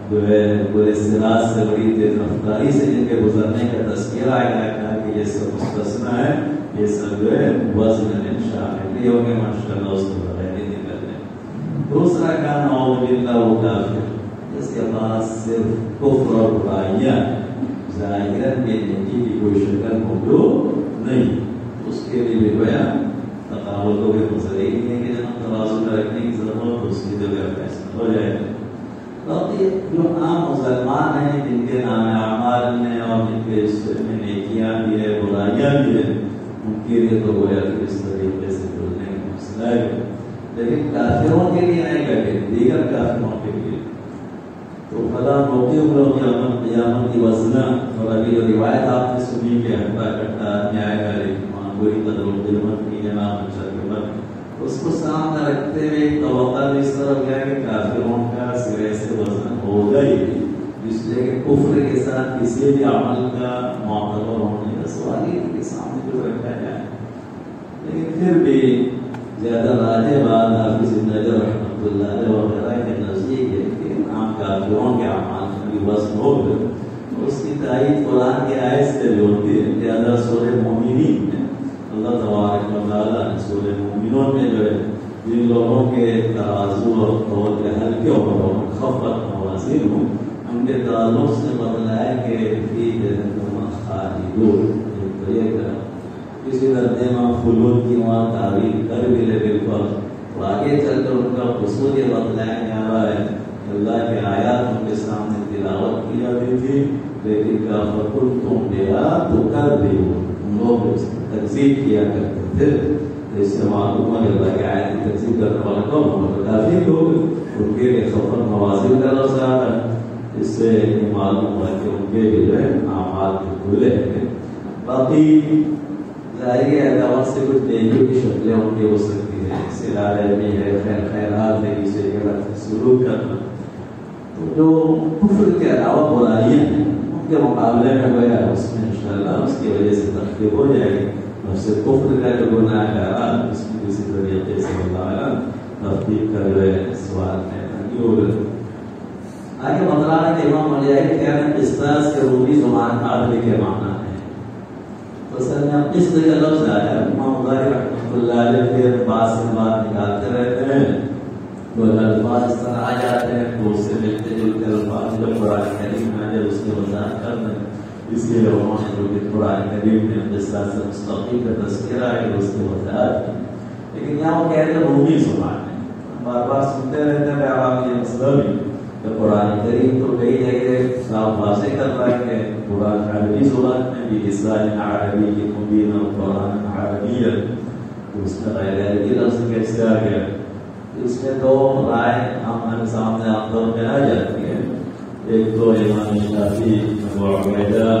جو ہے پورے سراج سے بڑی تیز رفتاری سے جن کے گزرنے کا تذکرہ آئے گا کہ یہ سب مستثنا ہے. یہ سب جو ہے وزن میں شامل ہوں گے ماشاء اللہ اس کو بغیر ہی نکل لیں. دوسرا کا نعوذ باللہ وہ کافر جس کے پاس صرف کفر اور برائیاں ظاہراً میں نیکی کی کوئی شکل موجود نہیں. اس کے لیے بھی گویا تقابل کو بھی مسئلہ ہی نہیں ہے کہ جب ترازو میں رکھنے کی ضرورت اس کی جگہ فیصلہ ہو جائے گا. باقی جو عام مسلمان ہیں جن کے نام اعمال میں اور جن کے حصے میں نیکیاں بھی ہے برائیاں بھی ہے ان کے لیے تو گویا کہ اس طریقے سے جڑنے کا مسئلہ ہے. لیکن کافروں کے لیے نہیں کہتے دیگر کافروں کے لیے تو فلاں موقع قیامت کی وزنہ. اور ابھی جو روایت آپ نے سنی کہ ہٹا کٹا نیائے کا معمولی قدر و قیمت کی جناب اچھا قیمت اس کو سامنے رکھتے ہوئے ایک توقع اس طرح کیا کہ کافروں کا سرے سے وزن ہوگا ہی اس لیے کہ کفر کے ساتھ کسی بھی عمل کا معتبر ہونے کا سوال ہی کے سامنے جو رکھا جائے. لیکن پھر بھی زیادہ راجع بات حافظ ابن حجر رحمۃ اللہ علیہ وغیرہ کے نزدیک ہے کہ عام کافروں کے اعمال میں بھی وزن ہوگا. اس کی تائید قرآن کی آیت سے بھی ہوتی ہے. لہذا سورہ مومنین میں اللہ تبارک و تعالیٰ نے سورہ مومنون میں جو ہے جن لوگوں کے ترازو اور کے ہلکے اور خفت موازین ہوں ان کے تعلق سے بتلایا کہ فی جہنم خالدون. تو یہ کسی درجے میں خلود کی وہاں تعریف کر بھی لے بالکل. تو آگے چل کر ان کا قصور یہ بتلایا جا رہا ہے کہ اللہ کے آیات ان کے سامنے تلاوت کی جاتی تھی لیکن کا فکر تم دیا تو کر بھی ہو. تم لوگ تقسیم کیا کرتے تھے اس سے معلوم ہے کہ آیت کی تفسیر کرنے والا کون ہے؟ کافی لوگ ان کے لیے خبر موازن کا لفظ آتا ہے. اس سے معلوم ہے کہ ان کے بھی جو ہے اعمال کھلے ہیں. باقی ظاہر ہے دعوت سے کچھ نیکیوں کی شکلیں ان کی ہو سکتی ہیں. صلہ رحمی ہے، خیرات ہے، کسی کے ساتھ سلوک کرنا. تو جو کفر کے علاوہ برائیاں ہیں ان کے مقابلے میں گویا اس میں انشاءاللہ اس کی وجہ سے تخفیف ہو جائے گی. نفس کفر کا جو گناہ ہے اس میں کسی طریقے سے اللہ تخفیف کا جو ہے سوال ہے نہیں ہوگا. آگے بتلانا کہ امام مجاہد کہہ رہے ہیں قسطاس کے رومی زبان عدل کے معنی ہے. تو اصل میں قسط کا لفظ آیا ہے. امام غزالی رحمۃ اللہ علیہ پھر بات سے بات نکالتے رہتے ہیں تو الفاظ اس طرح آ جاتے ہیں تو اس سے ملتے جلتے الفاظ جو قرآن کریم میں جب اس کی وضاحت کرتے ہیں. اس لیے انہوں نے جو کہ قرآن کریم میں قسطاس سے مستقیم کا تذکرہ ہے اس کی وضاحت کی. لیکن یہاں وہ کہہ رہے ہیں رومی زبان ہے. بار بار سنتے رہتے ہیں عوام یہ مسئلہ بھی کہ قرآن کریم تو کئی جگہ صاف واضح کر رہا ہے کہ قرآن عربی زبان میں بھی لسان عربی کی مبین اور قرآن عربیت تو اس میں غیر عربی لفظ کیسے آ گیا. اس میں دو رائے ہمارے سامنے عام طور پہ آ جاتی ہے. ایک تو امام شافعی ابو عبیدہ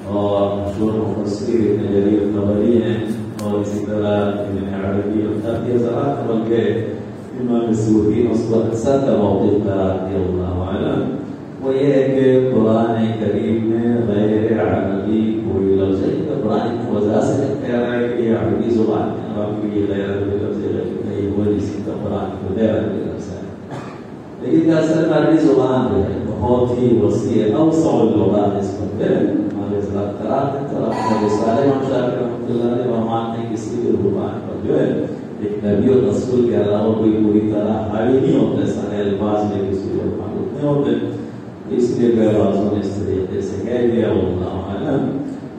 اور مشہور مفسر ابن جریر طبری ہیں اور اسی طرح ابن عربی اور یہ ذرا بلکہ امام سیوطی اس کو اکثر کا موقف قرار دیا اللہ اعلم. وہ یہ ہے کہ قرآن کریم میں غیر عربی کوئی لفظ ہے کہ قرآن کی وجہ سے کہہ رہا ہے کہ یہ عربی زبان ہے اور آپ کی غیر عربی لفظ نہیں وہ جسی کا قرآن کو غیر عربی لفظ ہے. لیکن اصل عربی زبان جو ہے بہت ہی وسیع ہے. اوسع اللغات اس پر ہمارے ذرا قرار ہے تو اپنے رسالے امام شافعی رحمۃ اللہ علیہ وہاں نے کسی بھی زبان پر جو ہے ایک نبی اور رسول کے علاوہ کوئی پوری طرح حاوی نہیں ہوتا. سارے الفاظ میں کسی کو معلوم نہیں ہوتے. اس لیے غیر بازوں نے اس طریقے سے کہہ دیا اللہ عالم.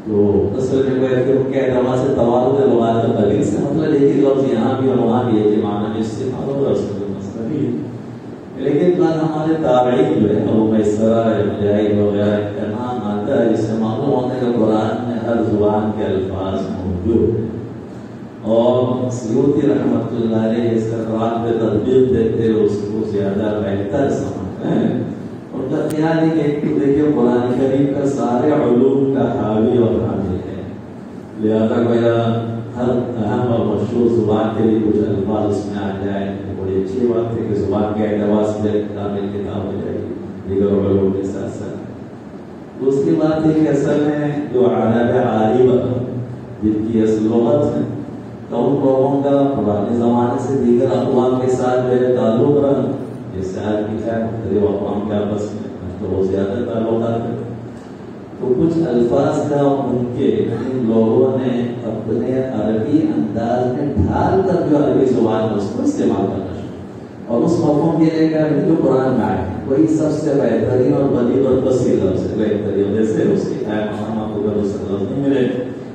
تو اصل میں کوئی کہ ان کے اعتبار سے توارد لغات کا تغیر سے مطلب ایک ہی لفظ یہاں بھی اور وہاں بھی ایک ہی معنی میں استعمال ہوگا اس میں مسئلہ نہیں ہے. لیکن بعد ہمارے تابعین جو ہے ابو میسرہ مجاہد وغیرہ کا نام آتا ہے جس سے معلوم ہوتا ہے کہ قرآن میں ہر زبان کے الفاظ موجود ہیں. اور سیوطی رحمۃ اللہ علیہ اس کا قرآن پہ تطبیق دیتے اس کو زیادہ بہتر سمجھتے ہیں. ان کا خیال ہے کہ دیکھیے قرآن کریم کا سارے علوم کا حاوی اور حامل ہے. لہذا گویا ہر اہم اور مشہور زبان کے لیے کچھ الفاظ اس میں آ جائے تو بڑی اچھی بات ہے کہ زبان کے اعتبار سے کامل کتاب ہو جائے گی دیگر علوم کے ساتھ ساتھ. دوسری بات ہے کہ اصل میں جو عرب عاربہ جن کی اصل لغت ہے تو ان لوگوں کا پرانے زمانے سے دیگر اقوام کے ساتھ جو ہے تعلق رہا. جیسے آج کی ہے مختلف اقوام کے آپس میں تو بہت زیادہ تعلقات ہے. تو کچھ الفاظ کا ان کے ان لوگوں نے اپنے عربی انداز میں ڈھال کر جو عربی زبان ہے اس کو استعمال کرنا شروع اور اس مفہوم یہ لے کر جو قرآن میں آئے وہی سب سے بہترین اور بلیغ اور وسیع لفظ ہے. بہترین جیسے اس کی آپ کو اگر اس سے لفظ نہیں ملے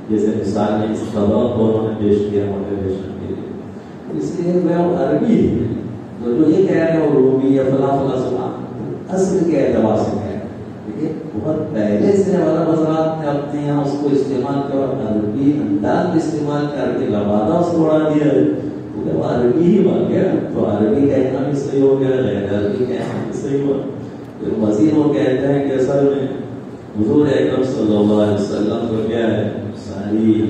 جیسے مثال میں اس طبق کو انہوں نے پیش کیا موٹیویشن کے لیے. اس لیے وہ عربی ہے تو جو یہ کہہ رہے ہیں وہ رومی یا فلاں فلاں زبان اصل کے اعتبار سے کہہ رہے ہیں. بہت پہلے سے عرب حضرات نے اپنے یہاں اس کو استعمال کیا عربی انداز میں استعمال کر کے لبادہ اس کو اڑا دیا کیونکہ وہ عربی ہی بن گیا. تو عربی کہنا بھی صحیح ہو گیا غیر عربی کہنا بھی صحیح ہوا. پھر مزید وہ کہتے ہیں کہ اصل میں حضور اکرم صلی اللہ علیہ وسلم کو کیا ہے ساری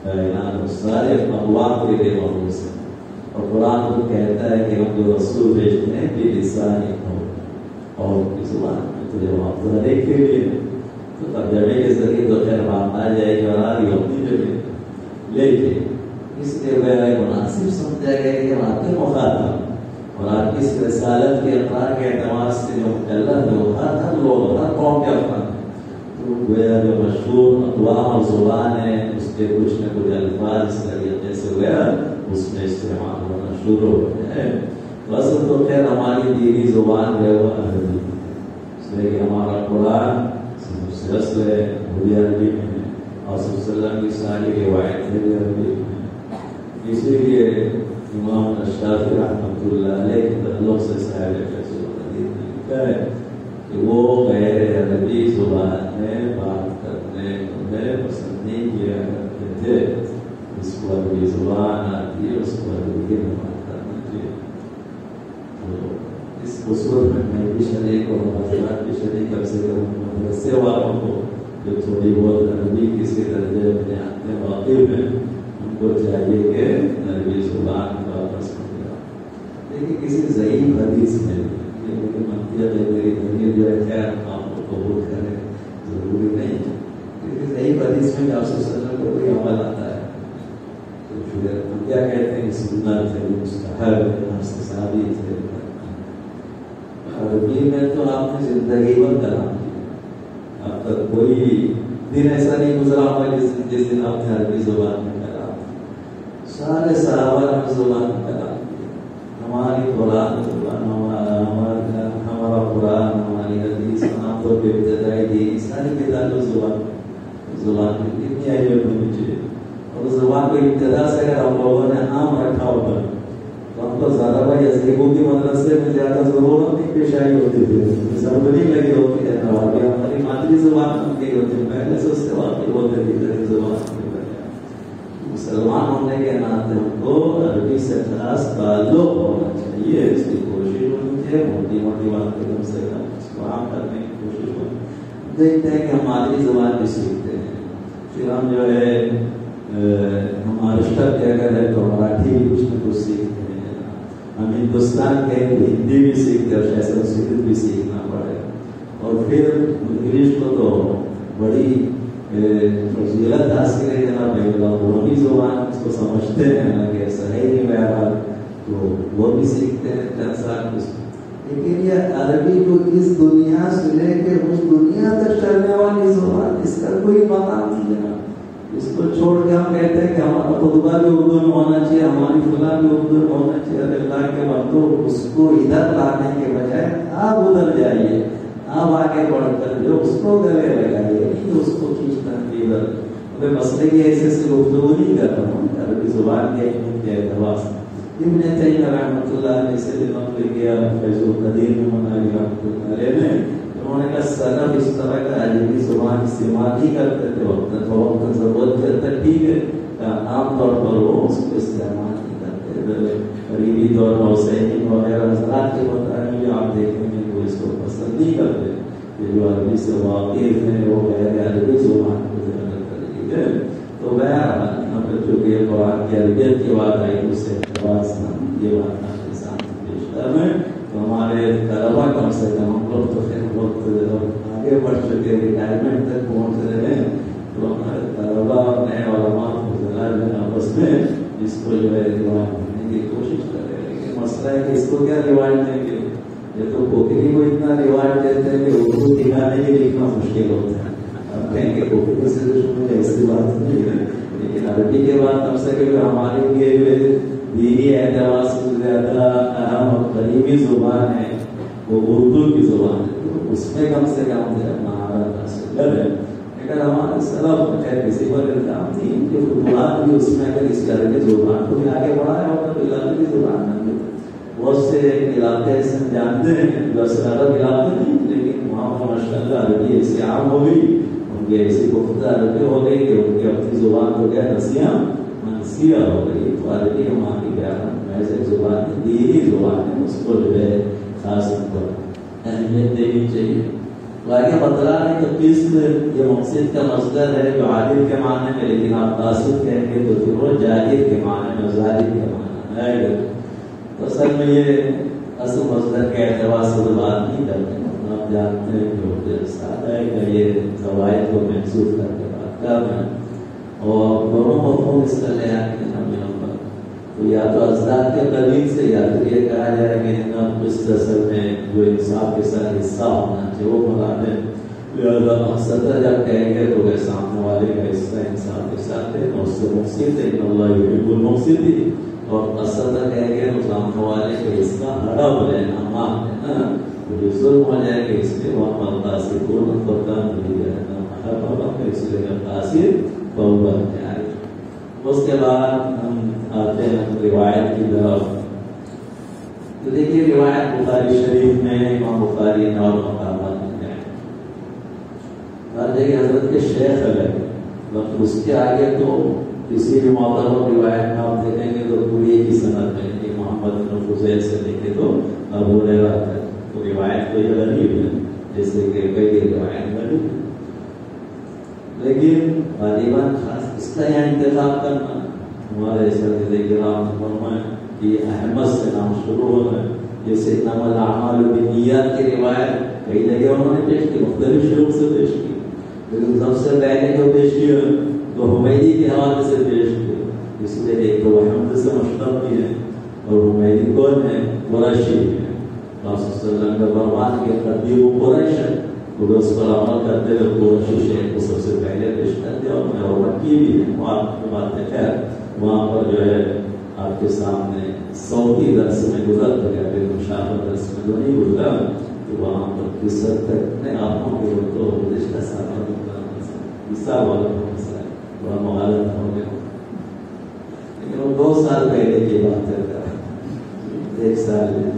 کائنات سارے اقوام کے لیے مخصوص ہے اور قرآن کو کہتا ہے کہ ہم جو رسول بھیجتے ہیں کہ لسان اور زبان میں تو جب آپ ذرا دیکھ کے لیے تو ترجمے کے ذریعے تو خیر بات آ جائے گی اور آ رہی اپنی جگہ لیکن اس لیے وہ مناسب سمجھا گیا کہ آپ کے مخاطب اور آپ کی اس رسالت کے اقرار کے اعتبار سے جو مکلف ہے وہ ہر لوگ ہر قوم کے افراد ہیں. تو گویا جو مشہور اقوام اور زبان ہے اس کے کچھ نہ کچھ الفاظ اس طریقے سے گویا اس میں استعمال ہونا شروع ہو گیا ہے. اصل تو خیر ہماری دینی زبان ہے وہ عربی ہے اس لیے کہ ہمارا قرآن سے اصل ہے وہ بھی عربی میں ہے اور صلی اللہ علیہ وسلم کی ساری روایتیں بھی عربی میں ہیں. اسی لیے امام شافعی رحمۃ اللہ علیہ کے تعلق سے صاحب فیض القدیر نے لکھا ہے کہ وہ غیر عربی زبان میں بات کرنے میں پسند نہیں کیا کرتے تھے. اس کو عربی زبان آتی ہے اس کو عربی کے نماز کرنا چاہیے. تو اس خصوص میں بھی شریک اور حضرات بھی شریک کر سے مدرسے والوں کو جو تھوڑی بہت عربی کسی درجے میں جانتے ہیں واقف ہیں ان کو چاہیے کہ عربی زبان کا واپس کرے. لیکن کسی ضعیف حدیث میں منطق میری دلیل جو ہے خیر آپ کو قبول کرے ضروری نہیں ہے. کسی ضعیف حدیث میں آپ سے وسلم کو کوئی عمل آتا ہے تو پھر ہم کیا کہتے ہیں سنت ہے مستحب ہے ثابت ہے. عربی میں تو آپ نے زندگی بھر کلام کیا. اب تک کوئی دن ایسا نہیں گزرا ہوگا جس دن آپ نے عربی زبان میں کلام کیا. سارے صحابہ نے زبان میں کلام کیا. ہماری قرآن ہمارا قرآن ہماری حدیث عام طور پہ ابتدائی دی ساری کتابیں زبان میں کتنی آئی ہونی چاہیے. اور زبان کو ابتدا سے اگر ہم لوگوں نے عام رکھا ہوگا تو ہم کو زیادہ بھائی عزیبوں کی مدرسے میں زیادہ ضرورت نہیں پیش آئی ہوتی تھی. ضرورت نہیں لگی ہوتی ہے ہماری مادری زبان کی ہوتی ہے. پہلے سے اس سے واقعی ہوتے تھے زبان کی وجہ. مسلمان ہونے کے ناطے ہم کو عربی سے خاص تعلق ہونا چاہیے. اس کی کوشش ہونی چاہیے. موٹی موٹی باتیں کم سے کم اس کو عام کرنے کی کوشش ہونی. دیکھتے ہیں کہ ہم مادری زبان بھی سیکھتے ہیں. پھر ہم جو ہے ہم مہاراشٹر کے اگر ہے تو مراٹھی بھی کچھ نہ کچھ سیکھتے ہیں. ہم ہندوستان کے ہندی بھی سیکھتے ہیں. شاید سنسکرت بھی سیکھنا پڑے. اور پھر انگلش کو تو بڑی فضیلت حاصل ہے جناب. وہ بھی زبان اس کو سمجھتے ہیں کہ صحیح نہیں بہرحال تو وہ بھی سیکھتے ہیں 10 سال. لیکن یہ عربی کو اس دنیا سے لے کے اس دنیا تک چلنے والی زبان اس کا کوئی مقام نہیں ہے. اس کو چھوڑ کے ہم کہتے ہیں کہ ہمارا خطبہ بھی اردو میں ہونا چاہیے ہماری فلاں بھی اردو میں ہونا چاہیے. اللہ کے بندو اس کو ادھر لانے کے بجائے آپ ادھر جائیے. آپ آگے بڑھ کر جو اس کو گلے لگائیے اس کو کھینچنا ادھر. میں مسئلے کی ایسے سے گفتگو نہیں کر رہا ہوں. عربی زبان کے علم کے اعتبار سے ابن تیمیہ رحمۃ اللہ علیہ سے نقل کیا فیض القدیر مناری رحمۃ اللہ علیہ نے. انہوں نے کہا سلف اس طرح کا عربی زبان استعمال نہیں کرتے تھے. وقت ضرورت ہے ٹھیک ہے. عام طور پر وہ اس کو استعمال نہیں کرتے. قریبی دور میں حسینی وغیرہ حضرات کے مطابق آپ دیکھیں گے وہ اس کو پسند نہیں کرتے. یہ جو عربی سے واقف ہیں وہ کہہ عربی زبان کو زیادہ ٹھیک ہے. تو بہرحال چونکہ یہ قرآن کی عربیت کی بات آئی اس سے یہ بات آپ کے سامنے پیش کر رہے ہیں. تو ہمارے طلبا کم سے کم ہم لوگ تو خیر وقت آگے بڑھ چکے ریٹائرمنٹ تک پہنچ رہے ہیں. تو ہمارے طلبا نئے علماء آپس میں اس کو جو ہے روایت کرنے کی کوشش کر رہے ہیں. لیکن مسئلہ ہے کہ اس کو کیا روایت دیں گے. یہ تو کوکری کو اتنا روایت دیتے ہیں کہ اردو دکھانے کے لکھنا مشکل ہوتا ہے. اب کہیں کہ کوکری سے دشمن ایسی بات نہیں ہے. لیکن عربی کے بعد کم سے کم ہمارے لیے دینی اعتبار سے زیادہ اہم اور قریبی زبان ہے وہ اردو کی زبان ہے. تو اس میں کم سے کم مہارت حاصل کرے. اگر ہمارے سلف ہے کسی پر الزام نہیں کہ فتوحات بھی اس میں اگر اس عربی زبان کو بھی آگے بڑھایا ہوگا تو علاقے کی زبان نہ ملے. بہت سے علاقے ایسے جانتے ہیں بس عرب علاقے نہیں لیکن وہاں پر ماشاء اللہ عربی ایسی عام ہو گئی ان کی ایسی پختہ عربی ہو گئی کہ ان کی اپنی زبان کو کیا نسیاں منسیہ ہو گئی. تو عربی وہاں کی بیان ایسے زبان دینی زبان ہے اس کو جو ہے خاص اہمیت دینی چاہیے. آگے بتلا نہیں تو قسم یہ مقصد کا مصدر ہے جو عادل کے معنی میں لیکن آپ قاصد کہیں گے تو پھر وہ جاہد کے معنی میں ظاہر کے معنی میں آئے گا. تو اصل میں یہ اصل مصدر کے اعتبار سے تو بات نہیں کرتے. آپ جانتے ہیں کہ سادہ ہے کہ یہ زوائد کو محسوس کر کے بات کر رہے ہیں اور دونوں مفہوم اس کا لے آئے ہیں ہم یہاں پر. تو یا تو ازداد کے قبیل سے یا تو یہ کہا جائے کہ اس اصل میں جو انصاف کے ساتھ حصہ ہونا چاہیے وہ مراد ہے. لہٰذا مقصد جب کہیں گے تو کہ سامنے والے کا حصہ انصاف کے ساتھ ہے اور اس سے مقصد ہے ان اللہ یحب المقصدین. اور اصل کہیں گے تو سامنے والے کا حصہ ہڑا ہو جائے نا معاف ہے نا جو ظلم ہو جائے کہ اس لیے وہاں قاصد کو نفرتان ملی جائے نا محبت اس لیے قاصد بہت جائے. اس کے بعد ہم آتے ہیں روایت کی طرف. تو دیکھیے روایت بخاری شریف میں امام بخاری نے اور مقامات میں ہر جگہ حضرت کے شیخ الگ مطلب اس کے آگے تو کسی بھی معتبر روایت میں آپ دیکھیں گے تو پوری ایک ہی سند میں کہ محمد بن فضیل سے دیکھے تو ابو ہریرہ تک تو روایت کوئی غریب ہے جیسے کہ کئی روایت غریب ہے، لیکن غالباً خاص اس کا یہاں انتخاب کرنا ہمارے اساتذہ کرام فرمائیں کہ احمد سے نام شروع ہونا ہے، جیسے انما الاعمال بالنیات کی روایت کئی جگہ انہوں نے پیش کی، مختلف شروع سے پیش کی، لیکن سب سے پہلے جو پیش کیا تو حمیدی کے حوالے سے پیش کیا، اس لیے ایک تو حمد سے مشتق بھی ہے اور حمیدی کون ہے؟ قریشی ہے، آپ صلی اللہ علیہ وسلم کا فرمان کے قدیم قریش ہے، تو اس پر عمل کرتے ہوئے قریشی شیخ کو سب سے پہلے پیش کر دیا اور مکی بھی ہے، وہاں کی بات ہے خیر وہاں پر جو ہے آپ کے سامنے صوتی درس میں گزر گیا، پھر مشاہدہ درس میں جو نہیں گزرا تو وہاں پر کس حد تک میں آنکھوں کے تو رشتہ ساتھ حصہ والا مسئلہ بڑا مغالط ہو گیا، لیکن وہ 2 سال پہلے کی بات کرتا ہے، 1 سال میں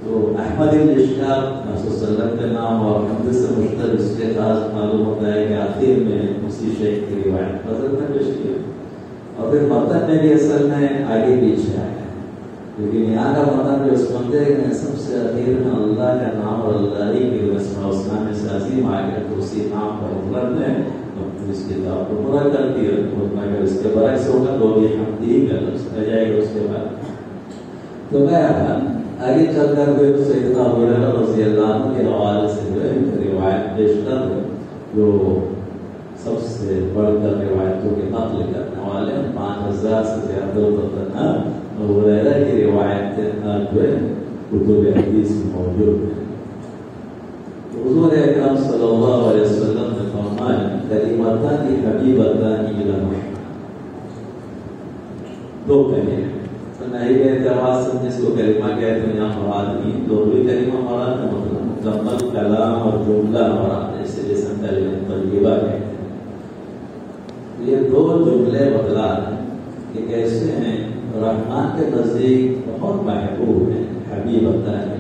تو احمد بن اشعث رسول صلی اللہ علیہ وسلم کے نام اور حمد سے مشتق اس کے خاص معلوم ہوتا ہے کہ آخر میں اسی شیخ کی روایت فضل میں پیش کیا، اور پھر متن میں بھی اصل میں آگے پیچھے آیا، لیکن یہاں کا متن جو اس بندے میں سب سے اخیر میں اللہ کا نام اور اللہ ہی کے اسماء الحسنی میں سے عظیم آ گیا، تو اسی نام پر حضرت نے اس کتاب کو پورا کر دیا، اگر اس کے برعکس ہوگا تو بھی حمدی کا لفظ آ جائے گا اس کے بعد۔ تو میں آگے چل کر کے سیدنا ابو ہریرہ رضی اللہ عنہ کے حوالے سے جو ہے روایت پیش کر جو سب سے بڑھ کر روایتوں کے نقل کرنے والے 5000 سے زیادہ تک ابو ہریرہ کی روایت جو ہے کتب حدیث میں موجود ہے۔ حضور اکرم صلی اللہ علیہ وسلم نے فرمایا کلمتان حبیبتان الی الرحمن، 2 کلمے نہیں کے اعتبار سے جس کو کلمہ کہتے ہیں یہاں مراد نہیں، 2 بھی کلمہ مراد ہے، مطلب مکمل کلام اور جملہ مراد ہے، جیسے کلمہ طیبہ کہتے ہیں۔ یہ 2 جملے بتلا ہیں کہ کیسے ہیں رحمان کے نزدیک بہت محبوب ہیں، حبیب اللہ ہے۔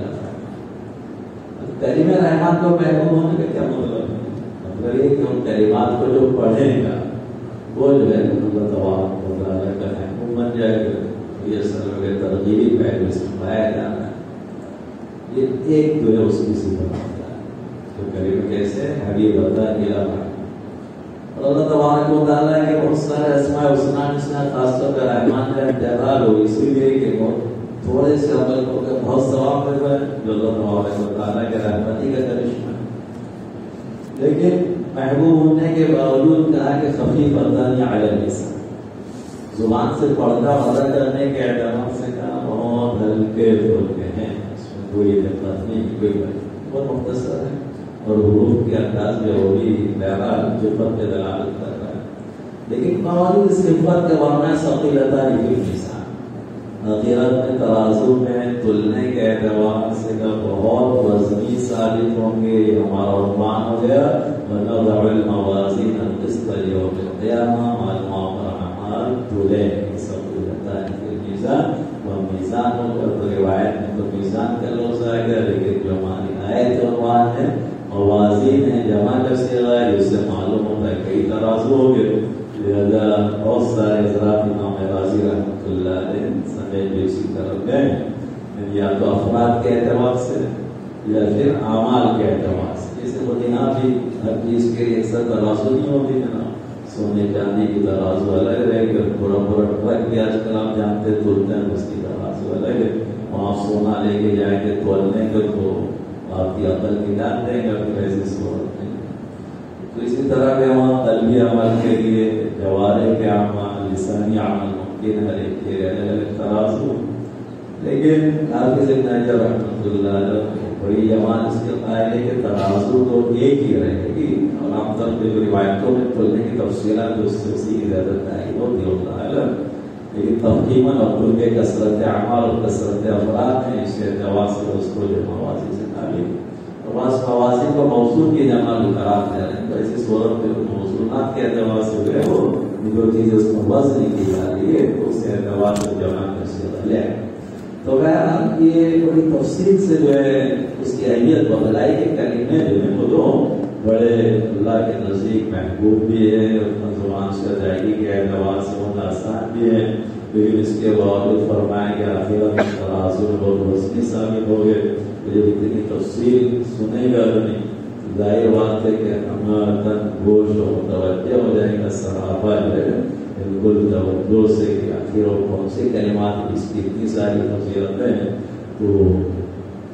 کلمہ رحمان کو محبوب ہونے کا کیا مطلب ہے؟ مطلب یہ کہ ان کلمات کو جو پڑھے گا وہ جو ہے اللہ تبارک و تعالیٰ کا محبوب بن جائے گا۔ یہ اصل میں ترغیبی پہلو اس میں پایا جانا ہے، یہ ایک جو ہے اس کی صفت ہوتا ہے، تو کلمہ کیسے حبیب اللہ الی الرحمن، اور اللہ تبارک و تعالیٰ کے بہت سارے اسماء الحسنی جس میں خاص طور پر رحمان کا انتقال ہو، اسی لیے کہ بہت تھوڑے سے عمل کو بہت ثواب ملتا ہے جو اللہ تبارک و تعالیٰ کے رحمتی کا کرشمہ ہے، لیکن محبوب ہونے کے باوجود کہا کہ خفیفتان علی اللسان، زبان سے پردہ ادا کرنے کے اعتبار سے کہا بہت ہلکے پھلکے ہیں، اس میں کوئی دقت نہیں، کوئی بہت مختصر ہے، اور حروف کے انداز میں وہ بھی بہرحال جفت پہ دلالت کر رہا ہے، لیکن باوجود اس صفت کے ورنہ ثقیلتان فی المیزان، آخرت میں ترازو میں تلنے کے اعتبار سے کا بہت وزنی ثابت ہوں گے، یہ ہمارا عنوان ہو گیا وَنَضَعُ الْمَوَازِينَ الْقِسْطَ لِيَوْمِ الْقِيَامَةِ مَعَ تولے ثقیلتان فی المیزان، وہ میزان ہو کر تو روایت میں تو میزان کا لفظ آئے گا، لیکن جو ہماری آیت عنوان ہے موازین ہے، جمع کا صیغہ ہے، اس سے معلوم ہوتا ہے کئی ترازو ہو گئے، لہذا بہت سارے حضرات امام راضی رحمۃ اللہ علیہ سمجھ بھی اسی طرف گئے، یا تو افراد کے اعتبار سے یا پھر اعمال کے اعتبار سے، جیسے مدینہ بھی ہر چیز کے ایک ساتھ ترازو نہیں ہوتی ہے نا، سونے چاندی کی ترازو الگ رہے گا، تھوڑا بڑا ٹرک بھی آج کل آپ جانتے تولتے ہیں اس کی ترازو الگ ہے، وہاں سونا لے کے جائیں گے تولنے کو تو آپ کی عقل نکال دیں گے پھر ایسی صورت میں، تو اسی طرح کے وہاں قلبی عمل کے لیے جوارح کے اعمال، لسانی عمل ممکن ہے کہ الگ الگ ترازو، لیکن حافظ ابن حجر رحمۃ اللہ علیہ بڑی جماعت اس کے قائل ہے کہ ترازو تو ایک ہی رہے گی، اور عام طور پہ جو روایتوں میں تلنے کی تفصیلات جو اس سے اسی کی زیادت تعین ہوتی ہوتا ہے، لیکن تفہیماً عبدال کے کثرت اعمال اور کثرت افراد ہیں، اس کے اعتبار سے اس کو جو موازی سے تعلیم اور بعض موازی کو موصول کی جمع بھی قرار دے رہے ہیں، تو ایسی صورت میں موصولات کے اعتبار سے جو ہے وہ جو چیزیں اس کو وزن نہیں کی جا رہی ہے تو اس کے اعتبار سے جمع کر سے لے، تو بہرحال یہ بڑی تفصیل سے جو ہے اس کی اہمیت بتلائی کہ کلمے جو ہیں وہ دو بڑے اللہ کے نزدیک محبوب بھی ہے، زبان سے ادائیگی کے اعتبار سے بہت آسان بھی ہے، لیکن اس کے باوجود فرمائیں کہ آخرت میں ترازو میں بہت وزنی ثابت ہو گئے. جب اتنی تفصیل سنے گا نہیں، ظاہر بات ہے کہ ہمارا تن گوش اور متوجہ ہو جائے گا. صحابہ جو ہے بالکل توجہ سے کہ آخر اور کون سے کلمات اس کی اتنی ساری فضیلتیں ہیں، تو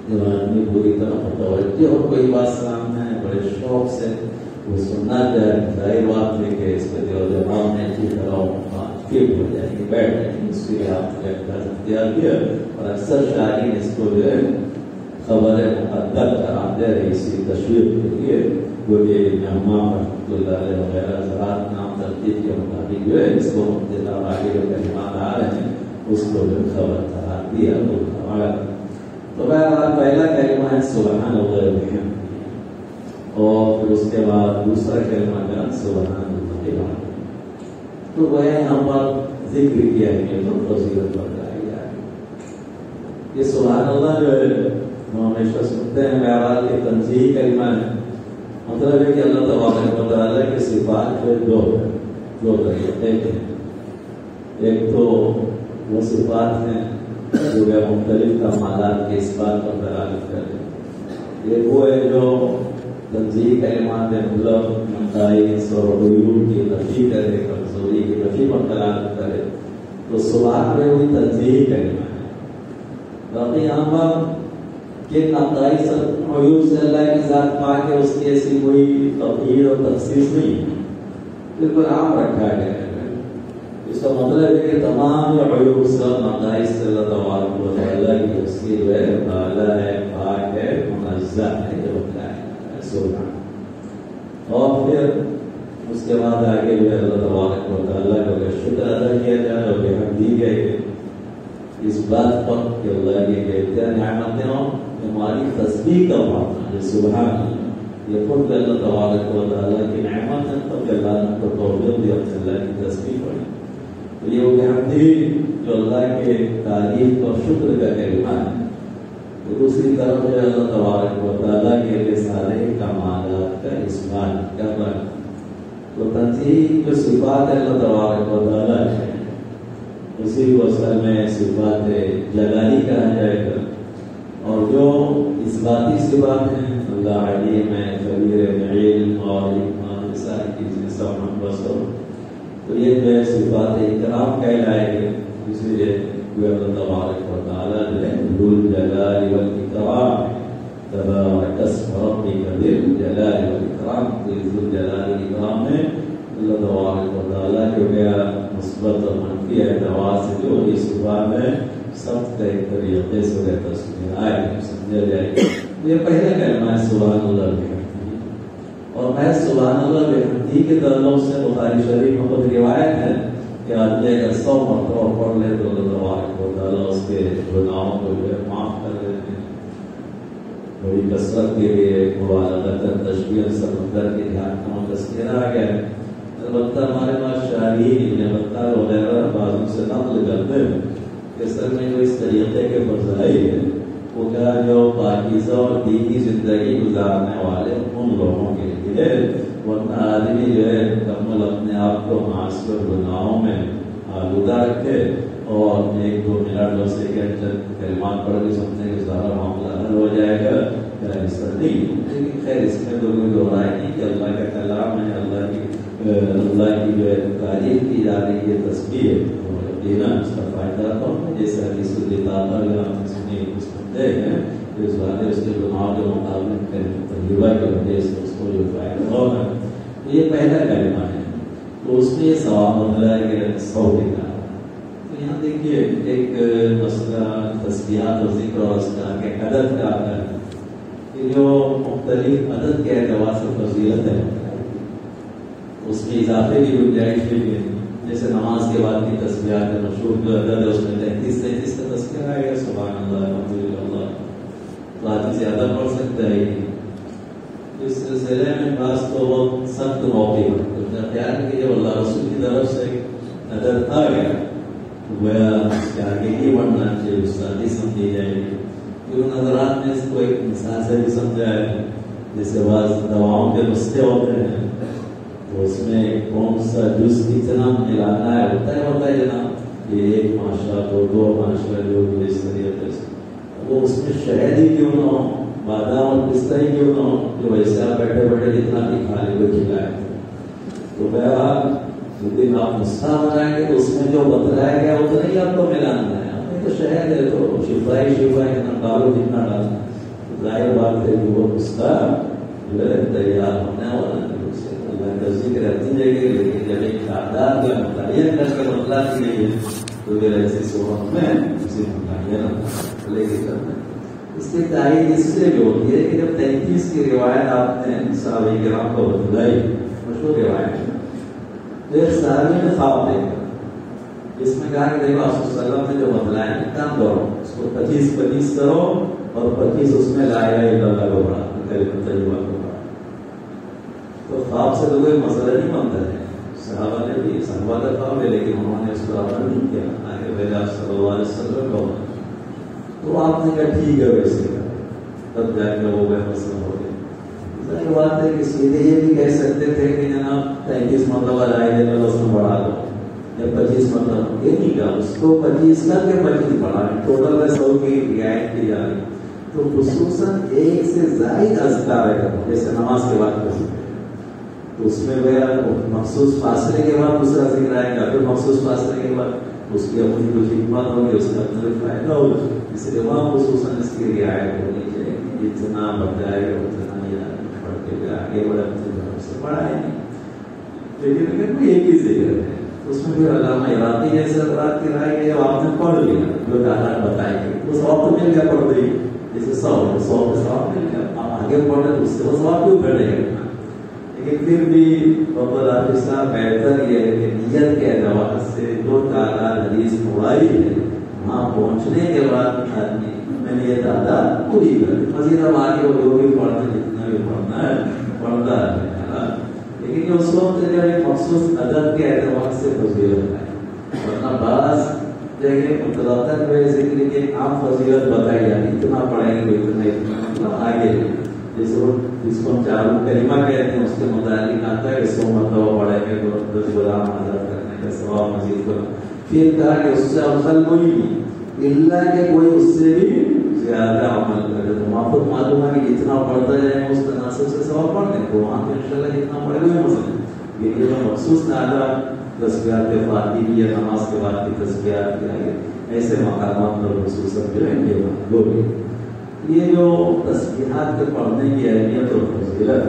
جب آدمی پوری طرح متوجہ اور کوئی بات سامنے ہے بڑے شوق سے وہ سننا چاہے، ظاہر بات ہے کہ اس کے دل و دماغ میں اچھی طرح فٹ ہو جائے گی، بیٹھ جائے گی. اس کے لیے آپ نے اختیار کیا، اور اکثر شاعرین اس کو جو ہے خبر مقدر قرار دے رہی اسی تشویق کے لیے. وہ یہ امام رحمۃ اللہ علیہ وغیرہ حضرات نام ترتیب کے مطابق جو ہے اس کو مبتدا آگے جو کلمات آ رہے ہیں اس کو جو خبر قرار دیا. تو بہرحال پہلا کلمہ ہے سبحان اللہ وبحمدہ، اور پھر اس کے بعد دوسرا کلمہ ہے سبحان اللہ. تو وہ یہاں پر ذکر کی اہمیت اور فضیلت بتائی جائے. یہ سبحان اللہ جو ہے ہم ہمیشہ سنتے ہیں، بہرحال یہ تنزیہی کلمہ ہے. مطلب ہے کہ اللہ تبارک و تعالیٰ کی صفات جو دو طریقے ہیں. ایک تو وہ صفات ہیں جو مختلف کمالات کے اس بات پر دلالت کرے. ایک وہ ہے جو تنزیہی کلمات ہیں، مطلب نقائص اور عیوب کی نفی کرے، کمزوری کی نفی پر دلالت کرے. تو سبحان میں وہی تنزیہی کلمہ ہے. باقی یہاں پر کہ نقائص اور عیوب سے اللہ کی ذات پاک ہے، اس کی ایسی کوئی تفہیم اور تخصیص نہیں ہے، بالکل عام رکھا گیا ہے. اس کا مطلب ہے کہ تمام عیوب سب نقائص سے اللہ تبارک و تعالیٰ کی اس کی جو ہے تعالیٰ ہے، پاک ہے، منزہ ہے، جو بتایا سبحان. اور پھر اس کے بعد آگے جو ہے اللہ تبارک و تعالیٰ کا شکر ادا کیا جائے اور بحمدی گئے اس بات پر کہ اللہ کی کہتے ہیں نعمتیں ہوں ہماری تسبیح کا معنی ہے سبحان اللہ. یہ خود اللہ تبارک و تعالیٰ کی نعمت ہے، تو کہ اللہ نے کو توفیق دی اپنے اللہ کی تسبیح پڑھی. تو یہ وہ بحمدی جو اللہ کے تعریف اور شکر کا کلمہ ہے. تو دوسری طرف جو اللہ تبارک و تعالیٰ کے لیے سارے کمالات کا اثبات کر رہا ہے. تو تنزیہی جو صفات ہے اللہ تبارک و تعالیٰ ہے اسی کو اصل میں صفات جلالی کہا جائے گا. اور جو اثباتی صفات ہیں اللہ علیم ہے، خبیر ہے، علم اور حکمت، ساری چیزیں سب منبسط. تو یہ جو ہے صفات اکرام کہلائے گے. اسی لیے اللہ تبارک و تعالیٰ جو ہے ذو الجلال والاکرام تبارک اسم ربک ذی الجلال والاکرام. تو ذو الجلال والاکرام میں اللہ تبارک و تعالیٰ جو گیا مثبت اور منفی اعتبار سے جو اس صفات میں سب کا ایک طریقے سے تصویر آئے سمجھا جائے. یہ پہلا کلمہ ہے سبحان اللہ بحمدہ. اور میں سبحان اللہ بحمدہ کے تعلق سے بخاری شریف میں خود روایت ہے کہ آدمی اگر 100 مرتبہ پڑھ لے تو اللہ تبارک و تعالیٰ اس کے گناہوں کو جو ہے معاف کر دیتے ہیں. بڑی کثرت کے لیے مبالغۃ تشبیہ سمندر کے دھیان کا تذکرہ آ گیا ہے. البتہ ہمارے پاس شاعرین ابن بطال وغیرہ بعضوں سے نقل کرتے ہیں کہ اصل میں جو اس طریقے کے فضائل ہے وہ کیا جو پاکیزہ اور دینی زندگی گزارنے والے ان لوگوں کے لیے، ورنہ آدمی جو ہے مکمل اپنے آپ کو معاشی اور گناہوں میں آلودہ رکھے اور 1-2 منٹ 2 سیکنڈ چند کلمات پڑھ کے سمجھنے کے سارا معاملہ حل ہو جائے گا، ایسا نہیں. لیکن خیر اس میں تو کوئی دو رائے نہیں کہ اللہ کا کلام ہے، اللہ کی جو ہے تعریف کی جا رہی ہے، تسبیح ہے، دینا اس کا فائدہ تو جیسا کہ اس کو سنی سنتے ہیں تو اس بات اس کے گناہ کے مطابق تجربہ کی وجہ سے اس کو جو فائدہ ہوگا. تو یہ پہلا کلمہ ہے. تو اس میں یہ ثواب مطلع ہے کہ 100 دن. تو یہاں دیکھیے ایک مسئلہ تسبیحات اور ذکر اور اس کا کہ عدد کا آتا ہے کہ جو مختلف عدد کے اعتبار سے فضیلت ہے اس میں اضافے کی گنجائش بھی ہے. جیسے نماز کے بعد کی تسبیحات مشہور جو عدد ہے اس میں 33 کا تذکرہ آئے گا سبحان اللہ الحمدللہ. تو آدمی زیادہ پڑھ سکتا ہے. اس سلسلے میں بعض تو بہت سخت موقع ہے خیال کہ جب اللہ رسول کی طرف سے عدد آ گیا تو گویا اس کے آگے ہی بڑھنا چاہیے، استادی سمجھی جائے گی. کیونکہ نظرات نے اس کو ایک مثال سے بھی سمجھا ہے جیسے بعض دواؤں کے نسخے ہوتے ہیں تو اس میں کون سا جز کتنا ملانا ہے ہوتا ہے جناب، یہ 1 ماشا 2 ماشا جو اس طریقے سے وہ اس میں شہد ہی کیوں نہ ہو، بادام اور پستہ ہی کیوں نہ ہو، جو ویسے آپ بیٹھے بیٹھے جتنا بھی کھا لے کو کھلائے. تو بہرحال لیکن آپ نسخہ بنائیں گے تو اس میں جو بتلایا گیا اتنا ہی آپ کو ملانا ہے. آپ نے تو شہد ہے تو شفا ہی اتنا ڈالو جتنا ڈالنا. ظاہر بات ہے کہ وہ نسخہ جو ہے تیار ہونے والا ہے. اللہ کا ذکر رہتی جائے گی، لیکن جب ایک تعداد کا متعین کر کے بدلا کی گئی ہے تو پھر ایسی صورت میں اسی متعین لے کے کرنا ہے. اس کی تائید اس سے بھی ہوتی ہے کہ جب 33 کی روایت آپ نے صحابہ کرام کو بتلائی، مشہور روایت ہے، تو ایک صحابی نے خواب دیکھا جس میں کہا کہ دیکھو آپ صلی اللہ علیہ وسلم نے جو بتلایا ہے کام کرو، اس کو 25 کرو اور 25 اس میں لا الہ الا اللہ کو پڑھا، کلمہ طیبہ کو پڑھا. تو خواب سے تو کوئی مسئلہ نہیں بنتا ہے. صحابہ نے بھی صحابہ کا خواب ہے لیکن انہوں نے اس پر عمل نہیں کیا. آگے پہلے آپ صلی اللہ علیہ وسلم کو تو آپ نے کہا ٹھیک ہے ویسے کا، تب جا کے وہ مسئلہ ہو گیا. ظاہر بات ہے کہ سیدھے یہ بھی کہہ سکتے تھے کہ جناب 33 مرتبہ لا الہ الا اللہ اس میں بڑھا دو یا 25 مرتبہ، یہ نہیں کہا. اس کو 25 کر کے 25 بڑھا، ٹوٹل میں 100 کی رعایت کی جا رہی. تو خصوصاً 1 سے زائد اذکار ہے جیسے نماز کے بعد کرتے تو اس میں مخصوص فاصلے کے بعد دوسرا ذکر آئے گا، پھر مخصوص فاصلے کے بعد اس کی اپنی کچھ حکمت ہوگی، اس کا اپنا فائدہ ہوگا. اس لیے وہاں خصوصاً اس کی رعایت ہونی چاہیے. جتنا بتائے گا اتنا ہی پڑھ کے آگے بڑھے سے پڑھائے نہیں. لیکن اگر کوئی ایک ہی ذکر ہے اس میں پھر علامہ عراقی جیسے افراد کی رائے کہ آپ نے پڑھ لیا جو تعداد بتائی گئی وہ ثواب تو مل گیا پڑھ گئی، جیسے 100 کا ثواب مل گیا. آپ آگے پڑھیں تو اس سے وہ ثواب کیوں بڑھے گا. لیکن پھر بھی بابا حافظ صاحب بہتر یہ ہے کہ نیت کے اعتبار سے جو تعداد حدیث پڑھائی ہے وہاں پہنچنے کے بعد آدمی میں نے یہ تعداد پوری کر دی. مزید اب آگے وہ جو بھی پڑھنا جتنا بھی پڑھنا ہے پڑھتا ہے. لیکن یہ اس وقت جو ہے مخصوص ادب کے اعتبار سے فضیلت ہے. ورنہ بعض جگہ مطلقاً میں ذکر کی عام فضیلت بتائی جاتی اتنا پڑھیں گے اتنا آگے. جیسے وہ جس کو ہم چاروں کلمہ کہتے ہیں اس کے متعلق آتا ہے کہ 100 مرتبہ پڑھیں گے تو 10 غلام آزاد کرنے کا ثواب مزید کرنا. پھر کہا کہ اس سے افضل کوئی نہیں اللہ کہ کوئی اس سے بھی زیادہ عمل کرے. تو معقول معلوم ہے کہ جتنا پڑھتا جائے اس تناسب سے ثواب پڑھنے کو وہاں پہ انشاءاللہ جتنا پڑھے گا مسئلہ. یہ جو مخصوص تعداد تسبیحات فاتحی بھی یا نماز کے بعد کی تسبیحات کی آگے ایسے مقامات پر خصوصاً جو ہے وہ بھی یہ جو تسبیحات کے پڑھنے کی اہمیت اور فضیلت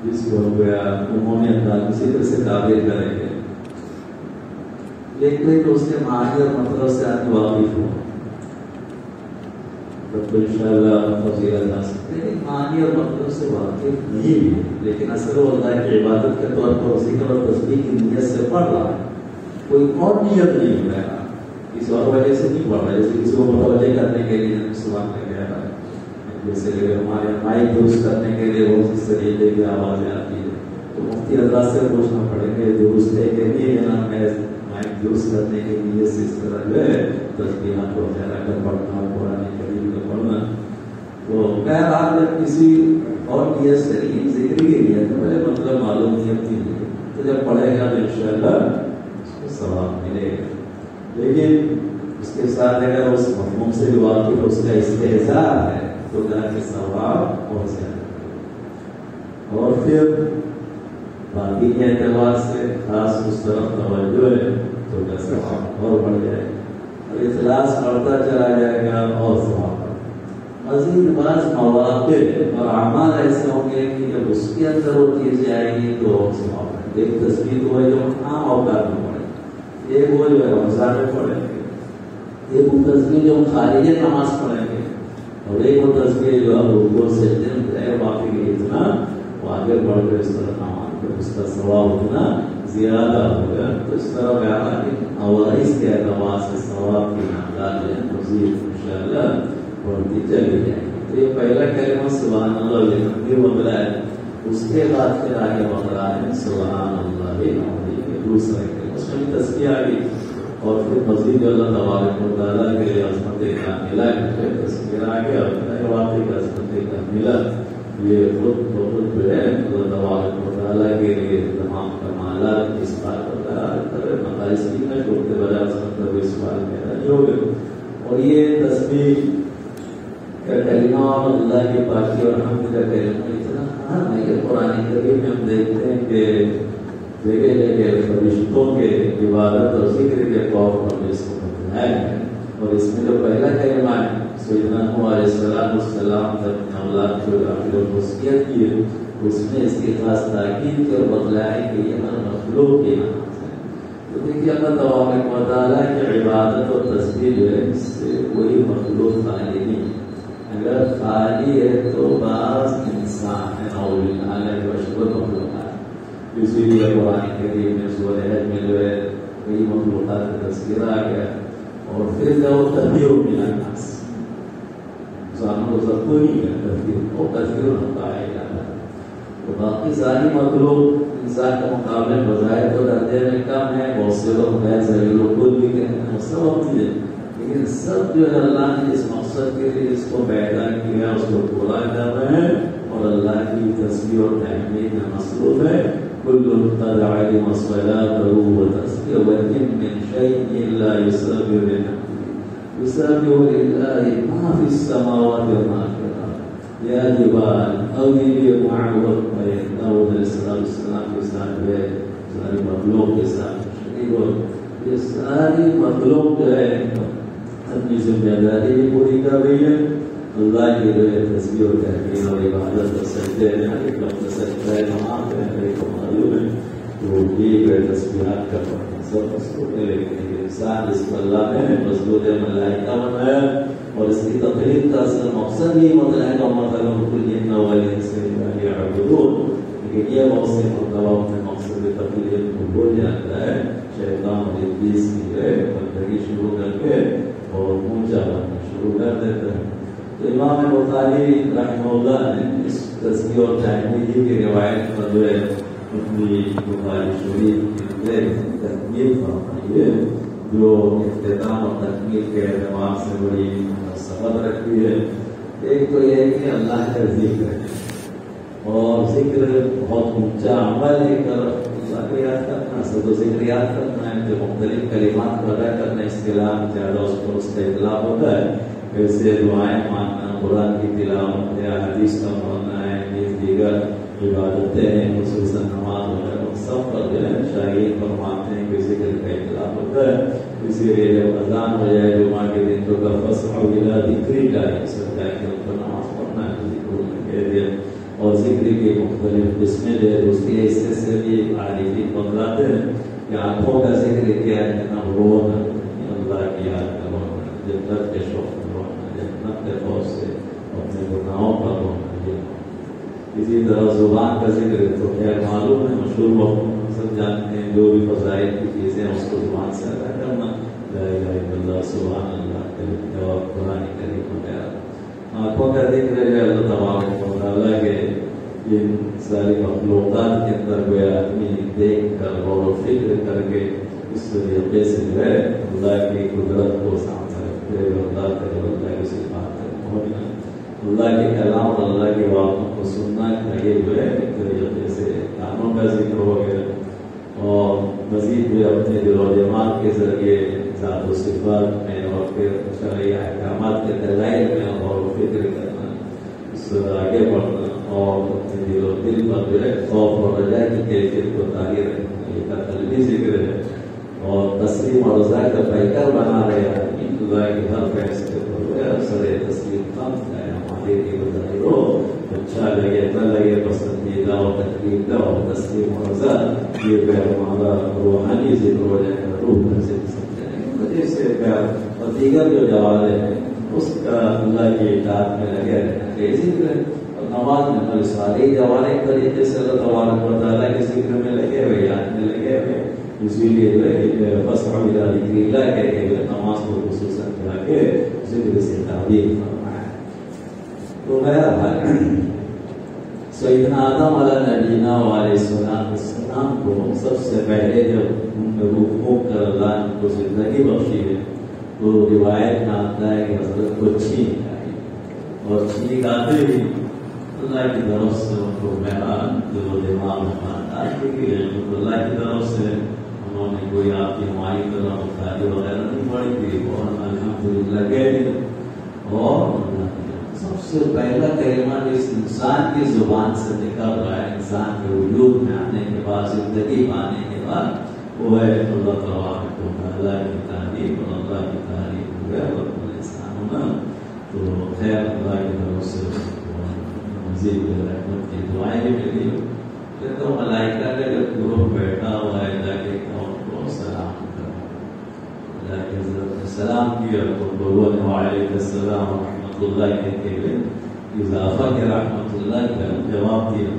جس کو گویا عمومی انداز کسی طرح سے تعبیر کریں گے لیکن تو اس کے معنی اور مطلب سے آدمی واقف ہو تب تو انشاءاللہ فضیلت آ سکتے ہیں. معنی اور مطلب سے واقف نہیں بھی لیکن اصل وہ اللہ کی عبادت کے طور پر ذکر اور تسبیح کی نیت سے پڑھ رہا ہے. کوئی اور نیت نہیں ہو رہا، کسی اور وجہ سے نہیں پڑھ رہا. جیسے کسی کو متوجہ کرنے کے لیے سبحان میں کہہ رہا ہے، جیسے کہ ہمارے مائک درست کرنے کے لیے وہ اس طریقے کی آوازیں آتی ہے تو مفتی حضرات سے پوچھنا پڑے گا درست ہے کہ نہیں ہے نا. میں مائک درست کرنے کے لیے سے اس طرح جو ہے تسبیحات کو ٹھہرا کر پڑھنا قرآن کریم کا پڑھنا. تو بہرحال جب کسی اور نیت سے نہیں ذکر کی نیت میں مجھے مطلب معلوم نیت نہیں ہے تو جب پڑھے گا تو انشاءاللہ اس کو ثواب ملے گا. لیکن اس کے ساتھ اگر اس مفہوم سے بھی واقف اس کا استحضار ہے تو جا کے ثواب اور زیادہ. اور پھر باقی کے اعتبار سے خاص اس طرف توجہ ہے تو کا ثواب اور بڑھ جائے گا اور اخلاص بڑھتا چلا جائے گا اور ثواب. مزید بعض مواقع اور اعمال ایسے ہوں گے کہ جب اس کے اندر وہ چیزیں آئیں گی تو اور ثواب ہے. ایک تصویر وہ ہے جو عام اوقات میں پڑھے، ایک وہ جو ہے رمضان میں پڑھیں گے، ایک وہ تصویر جو خارج نماز پڑھیں گے، اور ایک وہ تصویر جو اب رکوع سجدے میں غیر واقعی کے اتنا وہ آگے بڑھ کر اس طرح نماز پہ اس کا ثواب اتنا زیادہ ہوگا. تو اس طرح بیان کہ عوائز کے اعتبار سے ثواب کی تعداد جو ہے مزید انشاءاللہ بڑھتی چلی جائے گی. تو یہ پہلا کلمہ سبحان اللہ یہ تکبیر وغیرہ ہے. اس کے بعد پھر آگے وغیرہ ہے سبحان اللہ العظیم. دوسرا کلمہ اس میں بھی تسبیح آ گئی اور پھر مزید جو اللہ تبارک و تعالیٰ کے لیے عظمت کاملہ ہے تصویر آ گیا واقعی کا عظمت کاملہ یہ خود بخود جو ہے اللہ تبارک و تعالیٰ کے لیے تمام کمالات اس بات پر قرار کرے مقاصد کی نہ چھوڑتے بجائے مطلب اس بات میرا جو اور یہ تصویر کا کلمہ اور اللہ کی پاکی اور حمد کا کلمہ اتنا خان ہے کہ قرآن کریم میں ہم دیکھتے ہیں کہ جگہ جگہ فرشتوں کے عبادت اور ذکر کے طور پر اس کو بتایا ہے اور اس میں جو پہلا کلمہ ہے سیدنا نوح علیہ السلام جب اولاد کو جو وصیت کی اس میں اس کی خاص تاکید کی اور بتلایا ہے کہ یہ ہر مخلوق کی نماز ہے. تو دیکھیے اللہ تبارک و تعالیٰ کی عبادت اور تسبیح جو ہے اس سے کوئی مخلوق خالی نہیں ہے. اگر خالی ہے تو بعض انسان ہے اور بشر مخلوقات. اسی لیے قرآن کریم میں سورہ حج میں جو ہے کئی مخلوقات کا تذکرہ آ گیا اور پھر جو تدبیر ملا ناس انسانوں سب کو نہیں ہے تدبیر وہ تذکر ہوتا ہے تو باقی ساری مخلوق انسان کے مقابلے بظاہر تو درجے میں کم ہے. بہت سے لوگ غیر ضروری لوگ خود بھی کہتے ہیں وہ سب اپنی ہے لیکن سب جو ہے اللہ نے اس مقصد کے لیے اس کو پیدا کیا اس کو پورا کر رہے ہیں اور اللہ کی تسبیح اور تحمید میں مصروف ہے. كل قد علم صلاته وتسبيحه وإن من شيء لا يسبح بحمده يسبح لله ما في السماوات وما في الأرض يا جبال أوبي معه والطير. داؤد علیہ السلام کے ساتھ ہے ساری مخلوق کے ساتھ شریک ہو. یہ ساری مخلوق جو ہے اپنی ذمہ داری بھی پوری کر رہی ہے. اللہ کی جو ہے تسبیح و تحمید اور عبادت اور سجدے میں ایک لفظ سجدہ ہے نماز ہے میرے کو معلوم ہے تو یہ جو تسبیحات کا سب مضبوط ہے لیکن انسان اس کو اللہ نے مضبوط ملائکہ بنایا اور اس کی تقریب کا اصل مقصد یہ ملائکہ مطلب کل ان والین سے یعبدون لیکن یہ بہت سے مرتبہ اپنے مقصد تقریب کو بھول جاتا ہے. شیطان اور ابلیس کی جو ہے بندگی شروع کر کے اور اونچا بننا شروع کر دیتا ہے. تو امام بخاری رحمہ اللہ نے اس تسبیح اور تحمید کی روایت پر جو ہے اپنی بخاری شریف کی تکمیل فرمائی ہے جو اختتام اور تکمیل کے اعتبار سے بڑی سبق رکھتی ہے. ایک تو یہ ہے کہ اللہ کا ذکر ہے اور ذکر بہت اونچا عمل ہے کر اللہ کو یاد کرنا سب ذکر یاد کرنا ہے جو مختلف کلمات کو ادا کرنا اس کے علاوہ زیادہ اس پر اس کا اطلاع ہوتا ہے. ویسے دعائیں ماننا قرآن کی تلاوت یا حدیث کا پڑھنا ہے یہ دیگر عبادتیں ہیں خصوصاً نماز وغیرہ سب پر جو ہے شاہین فرماتے ہیں کہ ذکر کا اطلاع ہوتا ہے. اسی لیے جب اذان ہو جائے جمعہ کے دن تو فسعوا الی ذکری کا سرکار کے اوپر نماز پڑھنا ہے ذکر میں کہہ دیا اور ذکر کی مختلف قسمیں جو ہے اس کے حصے سے بھی عارفین بتلاتے ہیں کہ آنکھوں کا ذکر کیا ہے نا رونا اللہ کی یاد کا رونا جنت کے شوق سے اپنے گناہوں پر رونا. اسی طرح زبان کا ذکر تو خیر معلوم ہے مشہور سب جانتے ہیں جو بھی فضائل کی چیزیں اس کو زبان سے ادا کرنا لا الہ الا اللہ سبحان اللہ اور قرآن کریم وغیرہ. آنکھوں کا ذکر ہے اللہ تبارک و تعالیٰ کے ان ساری مخلوقات کے اندر کوئی آدمی دیکھ کر غور و فکر کر کے اس طریقے سے جو ہے اللہ کی قدرت کو سامنے رکھتے ہوئے اللہ کے اللہ کے کلام اور اللہ کے باتوں کو سننا یہ جو ہے ایک طریقے سے کانوں کا ذکر ہو گیا اور مزید جو اپنے دل و دماغ کے ذریعے ذات و صفات میں اور پھر شرعی احکامات کے دلائل میں اور فکر کرنا اس سے آگے بڑھنا اور اپنے دل و دل پر جو ہے خوف اور رجا کی کیفیت کو طاغی رکھنا یہ کا قلبی ذکر ہے. اور تسلیم اور رضا کا پیکر بنا رہے آدمی اللہ کے ہر فیصلے پر جو ہے سر تسلیم کم ہے ہمارے کے بتائی ہو اچھا لگے نہ لگے پسندیدہ اور تکلیف دہ اور تسلیم اور رضا یہ پھر ہمارا روحانی ذکر ہو جائے گا روح کا ذکر سمجھیں وجہ سے پیار اور دیگر جو جواب ہے اس کا اللہ کی اطاعت میں لگے رہنا یہ ذکر ہے. اور نماز میں ہمارے سارے جواب ایک طریقے سے اللہ تبارک و تعالیٰ کے ذکر میں لگے ہوئے یاد میں لگے ہوئے. اسی لیے جو ہے فسعوا الی ذکر اللہ کہہ کے نماز کو خصوصاً کہا کے ذکر سے تعبیر فرمایا. تو سیدنا آدم علیہ نبینا علیہ السلام کو سب سے پہلے جب ان کا روح پھونک کر اللہ نے ان کو زندگی بخشی ہے تو روایت میں آتا ہے کہ حضرت کو چھینک آئی اور چھینک آتے ہی اللہ کی طرف سے ان کو میدان جو دماغ میں اللہ کی طرف سے انہوں نے کوئی آپ کی ہماری طرف مختاری وغیرہ نہیں پڑی تھی اور الحمدللہ گئے اور سب سے پہلا کلمہ جو اس انسان کی زبان سے نکل رہا ہے انسان کے وجود میں آنے کے بعد زندگی پانے کے بعد وہ ہے اللہ تبارک و تعالیٰ کی تعریف اور اللہ کی تعریف ہوئے اور انسان ہونا تو خیر اللہ کی طرف سے مزید رحمت کی دعائیں بھی ملی پھر تو ملائکہ کا جب گروہ بیٹھا ہوا ہے جاکے ان کو سلام کرو جاکے حضرت نے سلام کیا تو لوگوں نے وعلیکم السلام ورحمۃ اللہ کہتے ہوئے اضافہ کے رحمۃ اللہ کا جواب دیا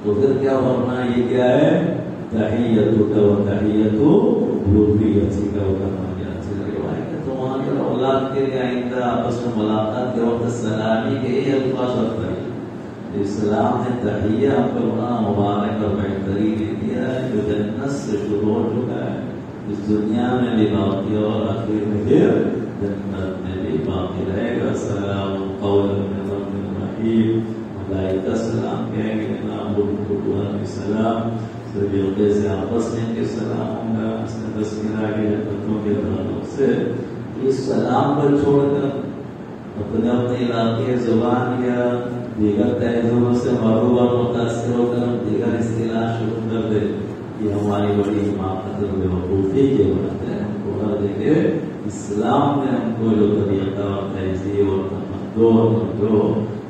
تو پھر کیا فرمایا یہ کیا ہے تحیتک و تحیت ذریتک و تحیت روایت تمہاری اولاد کے آئندہ آپس میں ملاقات کے وقت سلامی کے یہ الفاظ ہوتا ہے اسلام نے تحیہ کرنا مبارک اور بہترین دیا ہے جو جنت سے شروع ہو چکا ہے اس دنیا میں بھی باقی اور آخر میں پھر جنت میں بھی باقی رہے گا سلام قول من رب رحیم ملائکہ سلام کہیں گے نام بلکہ سلام سبیلے سے آپس میں کے سلام ہوں گا اس نے تذکرہ کے جنتوں کے تعلق سے اس سلام پر چھوڑ کر اپنے اپنے علاقے زبان یا دیگر تہذیبوں سے معروف اور متاثر ہو کر دیگر اصطلاح شروع کر دے یہ ہماری بڑی حماقت اور بیوقوفی کی بات ہے ہم کو ہر جگہ اسلام نے ہم کو جو طریقہ اور تہذیب اور تمدن اور جو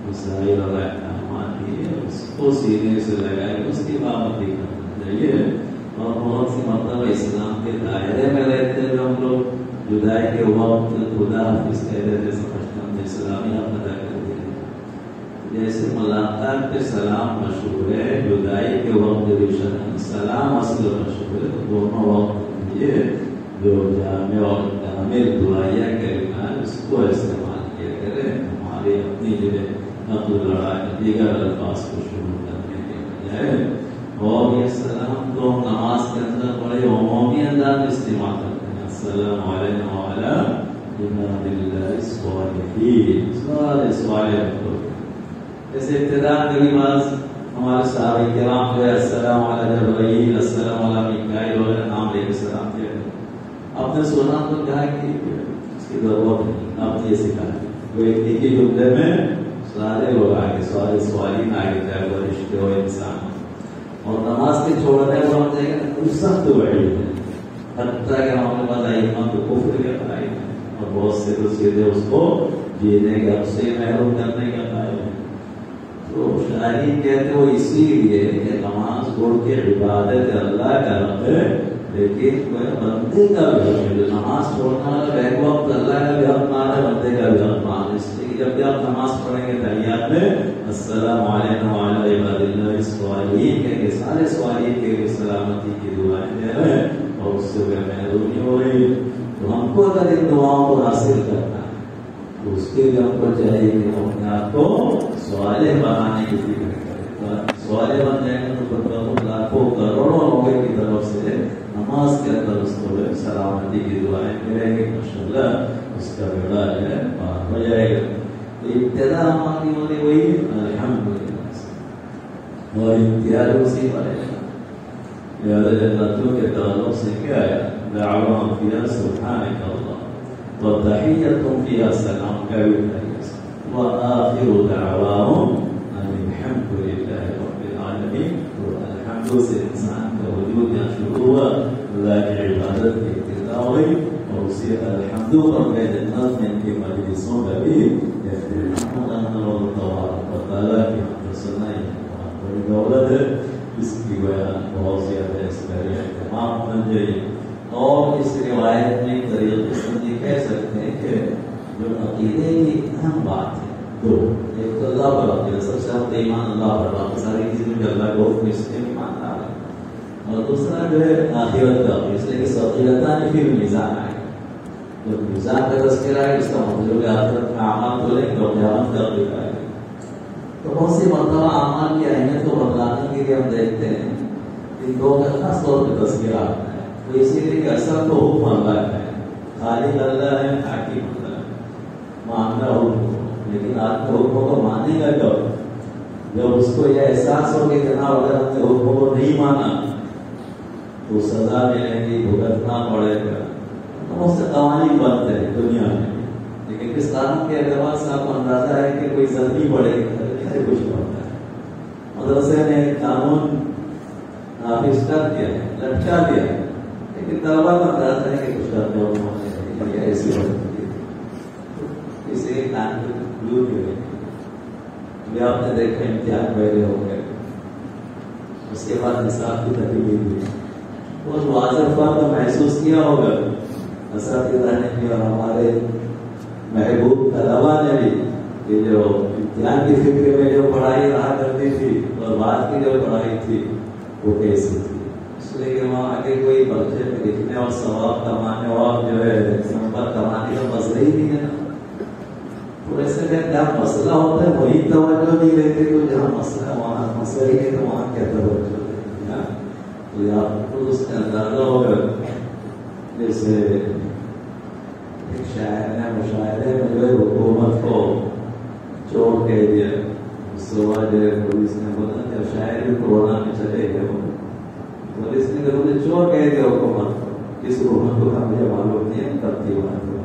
مسائل اور احکامات دیے اس کو سینے سے لگائے اس کی پابندی کرنا چاہیے اور بہت سی مرتبہ اسلام کے دائرے میں رہتے ہوئے ہم لوگ جدائی کے وقت خدا حافظ کہتے تھے سمجھتے ہم اسلامیہ پتہ کر دیا جیسے ملاقات پہ سلام مشہور ہے جدائی کے وقت سلام اصل مشہور ہے دونوں وقت یہ جو جامع اور کامل دعائیہ کلمہ اس کو استعمال کیا کرے ہماری اپنی جو نقل لڑائی دیگر الفاظ کو شروع کرنے کے بجائے اور یہ سلام تو ہم نماز کے اندر بڑے عمومی انداز میں استعمال کرتے ہیں السلام علیکم وعلی عباد اللہ الصالحین صالح جیسے ابتدا کے لباس ہمارے صحابہ کرام جو ہے السلام علی جبرائیل السلام علی میکائیل وغیرہ نام لے کے سلام کیا آپ نے سنا تو کہا کہ اس کی ضرورت نہیں آپ نے یہ سکھایا وہ ایک ہی جملے میں سارے لوگ آگے سارے سوالین آگے چاہے وہ رشتے ہو انسان اور نماز کے چھوڑنے کو ہم جائے گا سخت بڑی ہے حتیٰ کہ ہم نے بات ایمان تو کفر کے قائل ہے اور بہت سے تو سیدھے اس کو جینے کے اب سے محروم کرنے کا قائل ہے تو شاہین کہتے وہ اسی لیے کہ نماز چھوڑ کے عبادت اللہ کا رب ہے لیکن کوئی بندے کا بھی حق ہے نماز چھوڑنا والا بیک وقت اللہ کا بھی حق مان ہے بندے کا بھی حق مان ہے اس لیے جب بھی آپ نماز پڑھیں گے تحیات میں السلام علیکم وعلی عباد اللہ الصالحین کہیں گے سارے صالحین کے لیے سلامتی کی دعائیں دے رہے ہیں اور اس سے وہ محرومی ہو رہی ہے تو ہم کو اگر ان دعاؤں کو حاصل کرنا ہے تو اس کے لیے ہم کو چاہیے کہ ہم اپنے آپ کو صالح بنانے کی فکر کریں صالح بن جائیں گے تو لاکھوں کروڑوں لوگوں کی طرف سے نماز کے اندر اس کو سلامتی کی دعائیں کریں گے ماشاءاللہ اس کا بیڑا ہے پار ہو جائے گا تو ابتدا ہماری ہونے وہی الحمدللہ اور امتیاز اسی والے جنتوں کے تعلق سے کیا ہے دعواہم فیہا سبحانک اللہ وتحیتہم فیہا سلام کا بھی وآخر دعواہم ان الحمد للہ رب العالمین تو الحمد سے انسان کا وجود یہاں شروع ہوا اللہ کی عبادت کی ابتدا ہوئی اور اسی الحمد اور میں جنت میں ان کی مجلسوں کا بھی اختتام اللہ تبارک و تعالیٰ کی ہم سنائی بہت بڑی دولت ہے اس کی بیان بہت زیادہ اس کا اہتمام بن جائے اور اس روایت میں طریقے سے کہہ سکتے ہیں کہ جو عقیدے کی اہم بات ہے دو ایک تو اللہ پر عقیدہ سب سے زیادہ ایمان اللہ پر باقی ساری چیزوں میں اللہ کو اس کے ایمان آ رہا ہے اور دوسرا جو ہے آخرت کا اس لیے کہ عقیدتان پھر میزان آئے جب میزان کا تذکرہ ہے اس کا مطلب ہے آخرت کا اعمال تو لیں گے اور قیامت کا عقیدہ ہے تو بہت سی مرتبہ اعمال کی اہمیت کو بتلانے کے لیے ہم دیکھتے ہیں کہ دو کا خاص طور پہ تذکرہ آتا ہے، تو اسی لیے کہ اصل تو حکم اللہ ہے، خالق اللہ ہے، حاکم اللہ ہے، ماننا حکم، لیکن آپ کے حکموں کو مانے گا کب؟ جب اس کو یہ احساس ہو کہ جناب اگر ہم نے حکموں کو نہیں مانا تو سزا ملے گی، بھگتنا پڑے گا، بہت سے قوانین بنتے ہیں دنیا میں، لیکن اس قانون کے اعتبار سے آپ کو اندازہ ہے کہ کوئی زخمی پڑے گا کچھ ہوتا ہے۔ مدرسے نے قانون نافذ کر دیا ہے، لٹکا دیا ہے، لیکن طلبا کو اندازہ ہے کہ کچھ کرنے ہوتے ہیں، ایسی ہوتی ہے، اسے قانون بھی آپ نے دیکھا امتحان پہلے ہو گئے، اس کے بعد نصاب کی تکمیل ہوئی، بہت واضح فرق محسوس کیا ہوگا اساتذہ نے بھی اور ہمارے محبوب طلبا نے بھی، کہ جو امتحان کی فکر میں جو پڑھائی رہا کرتی تھی اور بعد کی جو پڑھائی تھی وہ کیسی تھی، اس لیے کہ وہاں آگے کوئی بچے میں لکھنے اور ثواب کمانے اور جو ہے نمبر کمانے کا مسئلہ ہی نہیں ہے نا، تو ایسے میں جہاں مسئلہ ہوتا ہے وہی توجہ نہیں دیتے، تو جہاں مسئلہ وہاں مسئلہ ہی ہے تو وہاں کیا توجہ دیتے ہیں، تو آپ کو اس کا اندازہ ہوگا۔ جیسے ایک شاعر نے مشاعرے میں جو ہے حکومت کو چور کہہ دیا، اس کے بعد جو ہے پولیس نے بولا کہ شاعر بھی کورونا میں چلے گئے، پولیس نے کہا مجھے چور کہہ دیا حکومت کو، کس حکومت کو مجھے معلوم نہیں ہے کب کی بات ہو،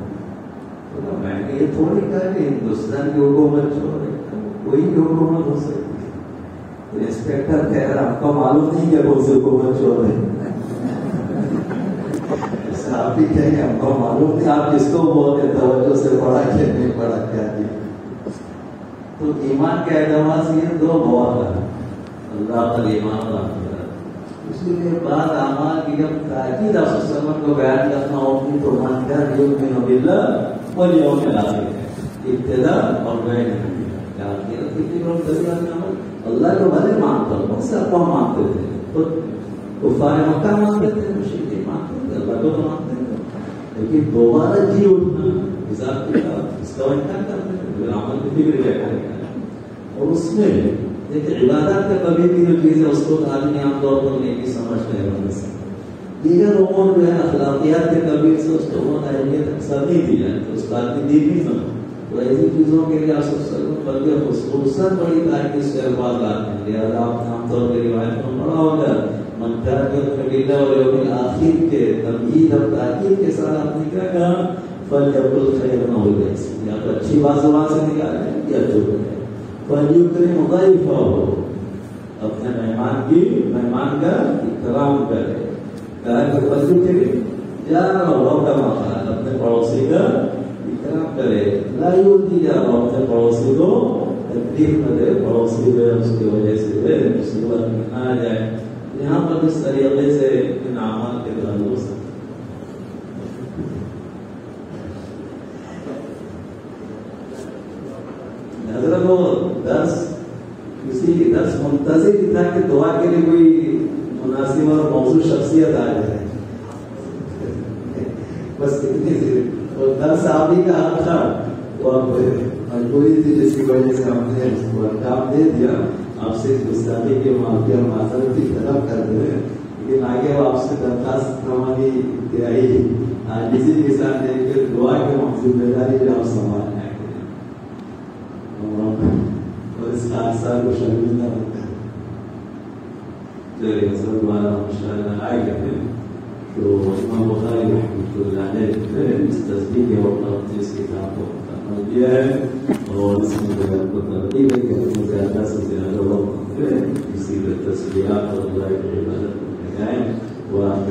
تو میں نے یہ تھوڑی کہا کہ ہندوستان کی حکومت چور ہے، کوئی بھی حکومت ہو سکتی ہے، تو انسپیکٹر کہہ رہا آپ کو معلوم نہیں کہ کون سی حکومت چور ہے، آپ بھی کہیں گے ہم کو معلوم نہیں، آپ کس کو بولتے توجہ سے پڑھا کہ نہیں پڑھا کیا کیا۔ تو ایمان کے اعتبار سے یہ دو بہت ہے، اللہ پر ایمان رکھنا، اسی لیے بعض اعمال کی جب تاکید آپ وسلم کو بیان کرنا ہوگی تو من کان یؤمن باللہ والیوم الآخر، ابتدا اور بین اللہ کو بھلے مانتا ہوں، بہت سے اقوام مانتے تھے، خود کفار مکہ مانتے تھے، مشرکین مانتے تھے، اللہ کو تو مانتے تھے، لیکن دوبارہ جی اٹھنا حساب کتاب اس کا انکار کرتے تھے، عمل کی فکر کیا کرے گا، اور اس میں دیکھیں عبادات کے کبھی بھی جو چیز ہے اس کو آدمی عام طور پر نیکی سمجھتے ہیں، دیگر امور جو ہے اخلاقیات کے کبھی سے اس کو بہت اہمیت اکثر نہیں دی جائے، تو اس کا آدمی دین نہیں سمجھ، تو ایسی چیزوں کے لیے بلکہ خصوصاً بڑی تاکید سے الفاظ آتے ہیں، لہٰذا آپ عام طور پر روایت میں پڑھا ہوگا من کان یؤمن باللہ والیوم الآخر کے تمہید اور تاکید کے ساتھ آپ نے کیا کہا فلیقل خیرا او لیصمت، یا تو اچھی بات زبان سے نکالیں یا چپ رہیں، فلیکرم ضیفہ، اپنے مہمان کا اکرام کرے، کہا کہ فلیکرم جارہ کما قال، اپنے پڑوسی کا اکرام کرے، لا یؤذی جارہ، اپنے پڑوسی کو تکلیف نہ دے، پڑوسی جو ہے اس کی وجہ سے مصیبت میں نہ آ جائے، یہاں پر اس طریقے سے ان اعمال کے تعلق سے حضرت وہ درس کسی درس منتظر ہی تھا کہ دعا کے لیے کوئی مناسب اور موضوع شخصیت آ جائے، بس اتنی سی، اور درس آپ ہی کا حق تھا، وہ مجبوری تھی جس کی وجہ سے ہم نے اس کو انجام دے دیا، آپ سے گستاخی کے معافی اور معذرت کی طلب کرتے ہیں، لیکن آگے وہ آپ سے درخواست ہماری انتہائی عاجزی کے ساتھ ہے کہ دعا کے ذمہ داری جو آپ سنبھالنا ہے اور اس حادثہ کو شرمندہ ہوتا ہے، جو حضرت والا ماشاءاللہ آئے کرتے ہیں، تو امام بخاری رحمۃ اللہ نے اس تصدیق اور اس کتاب کو مکمل کیا ہے، اور اس میں کو ترغیب ہے کہ ہم زیادہ سے زیادہ وقت اسی تصویرات اور اللہ کی عبادت میں جائیں، وہ آپ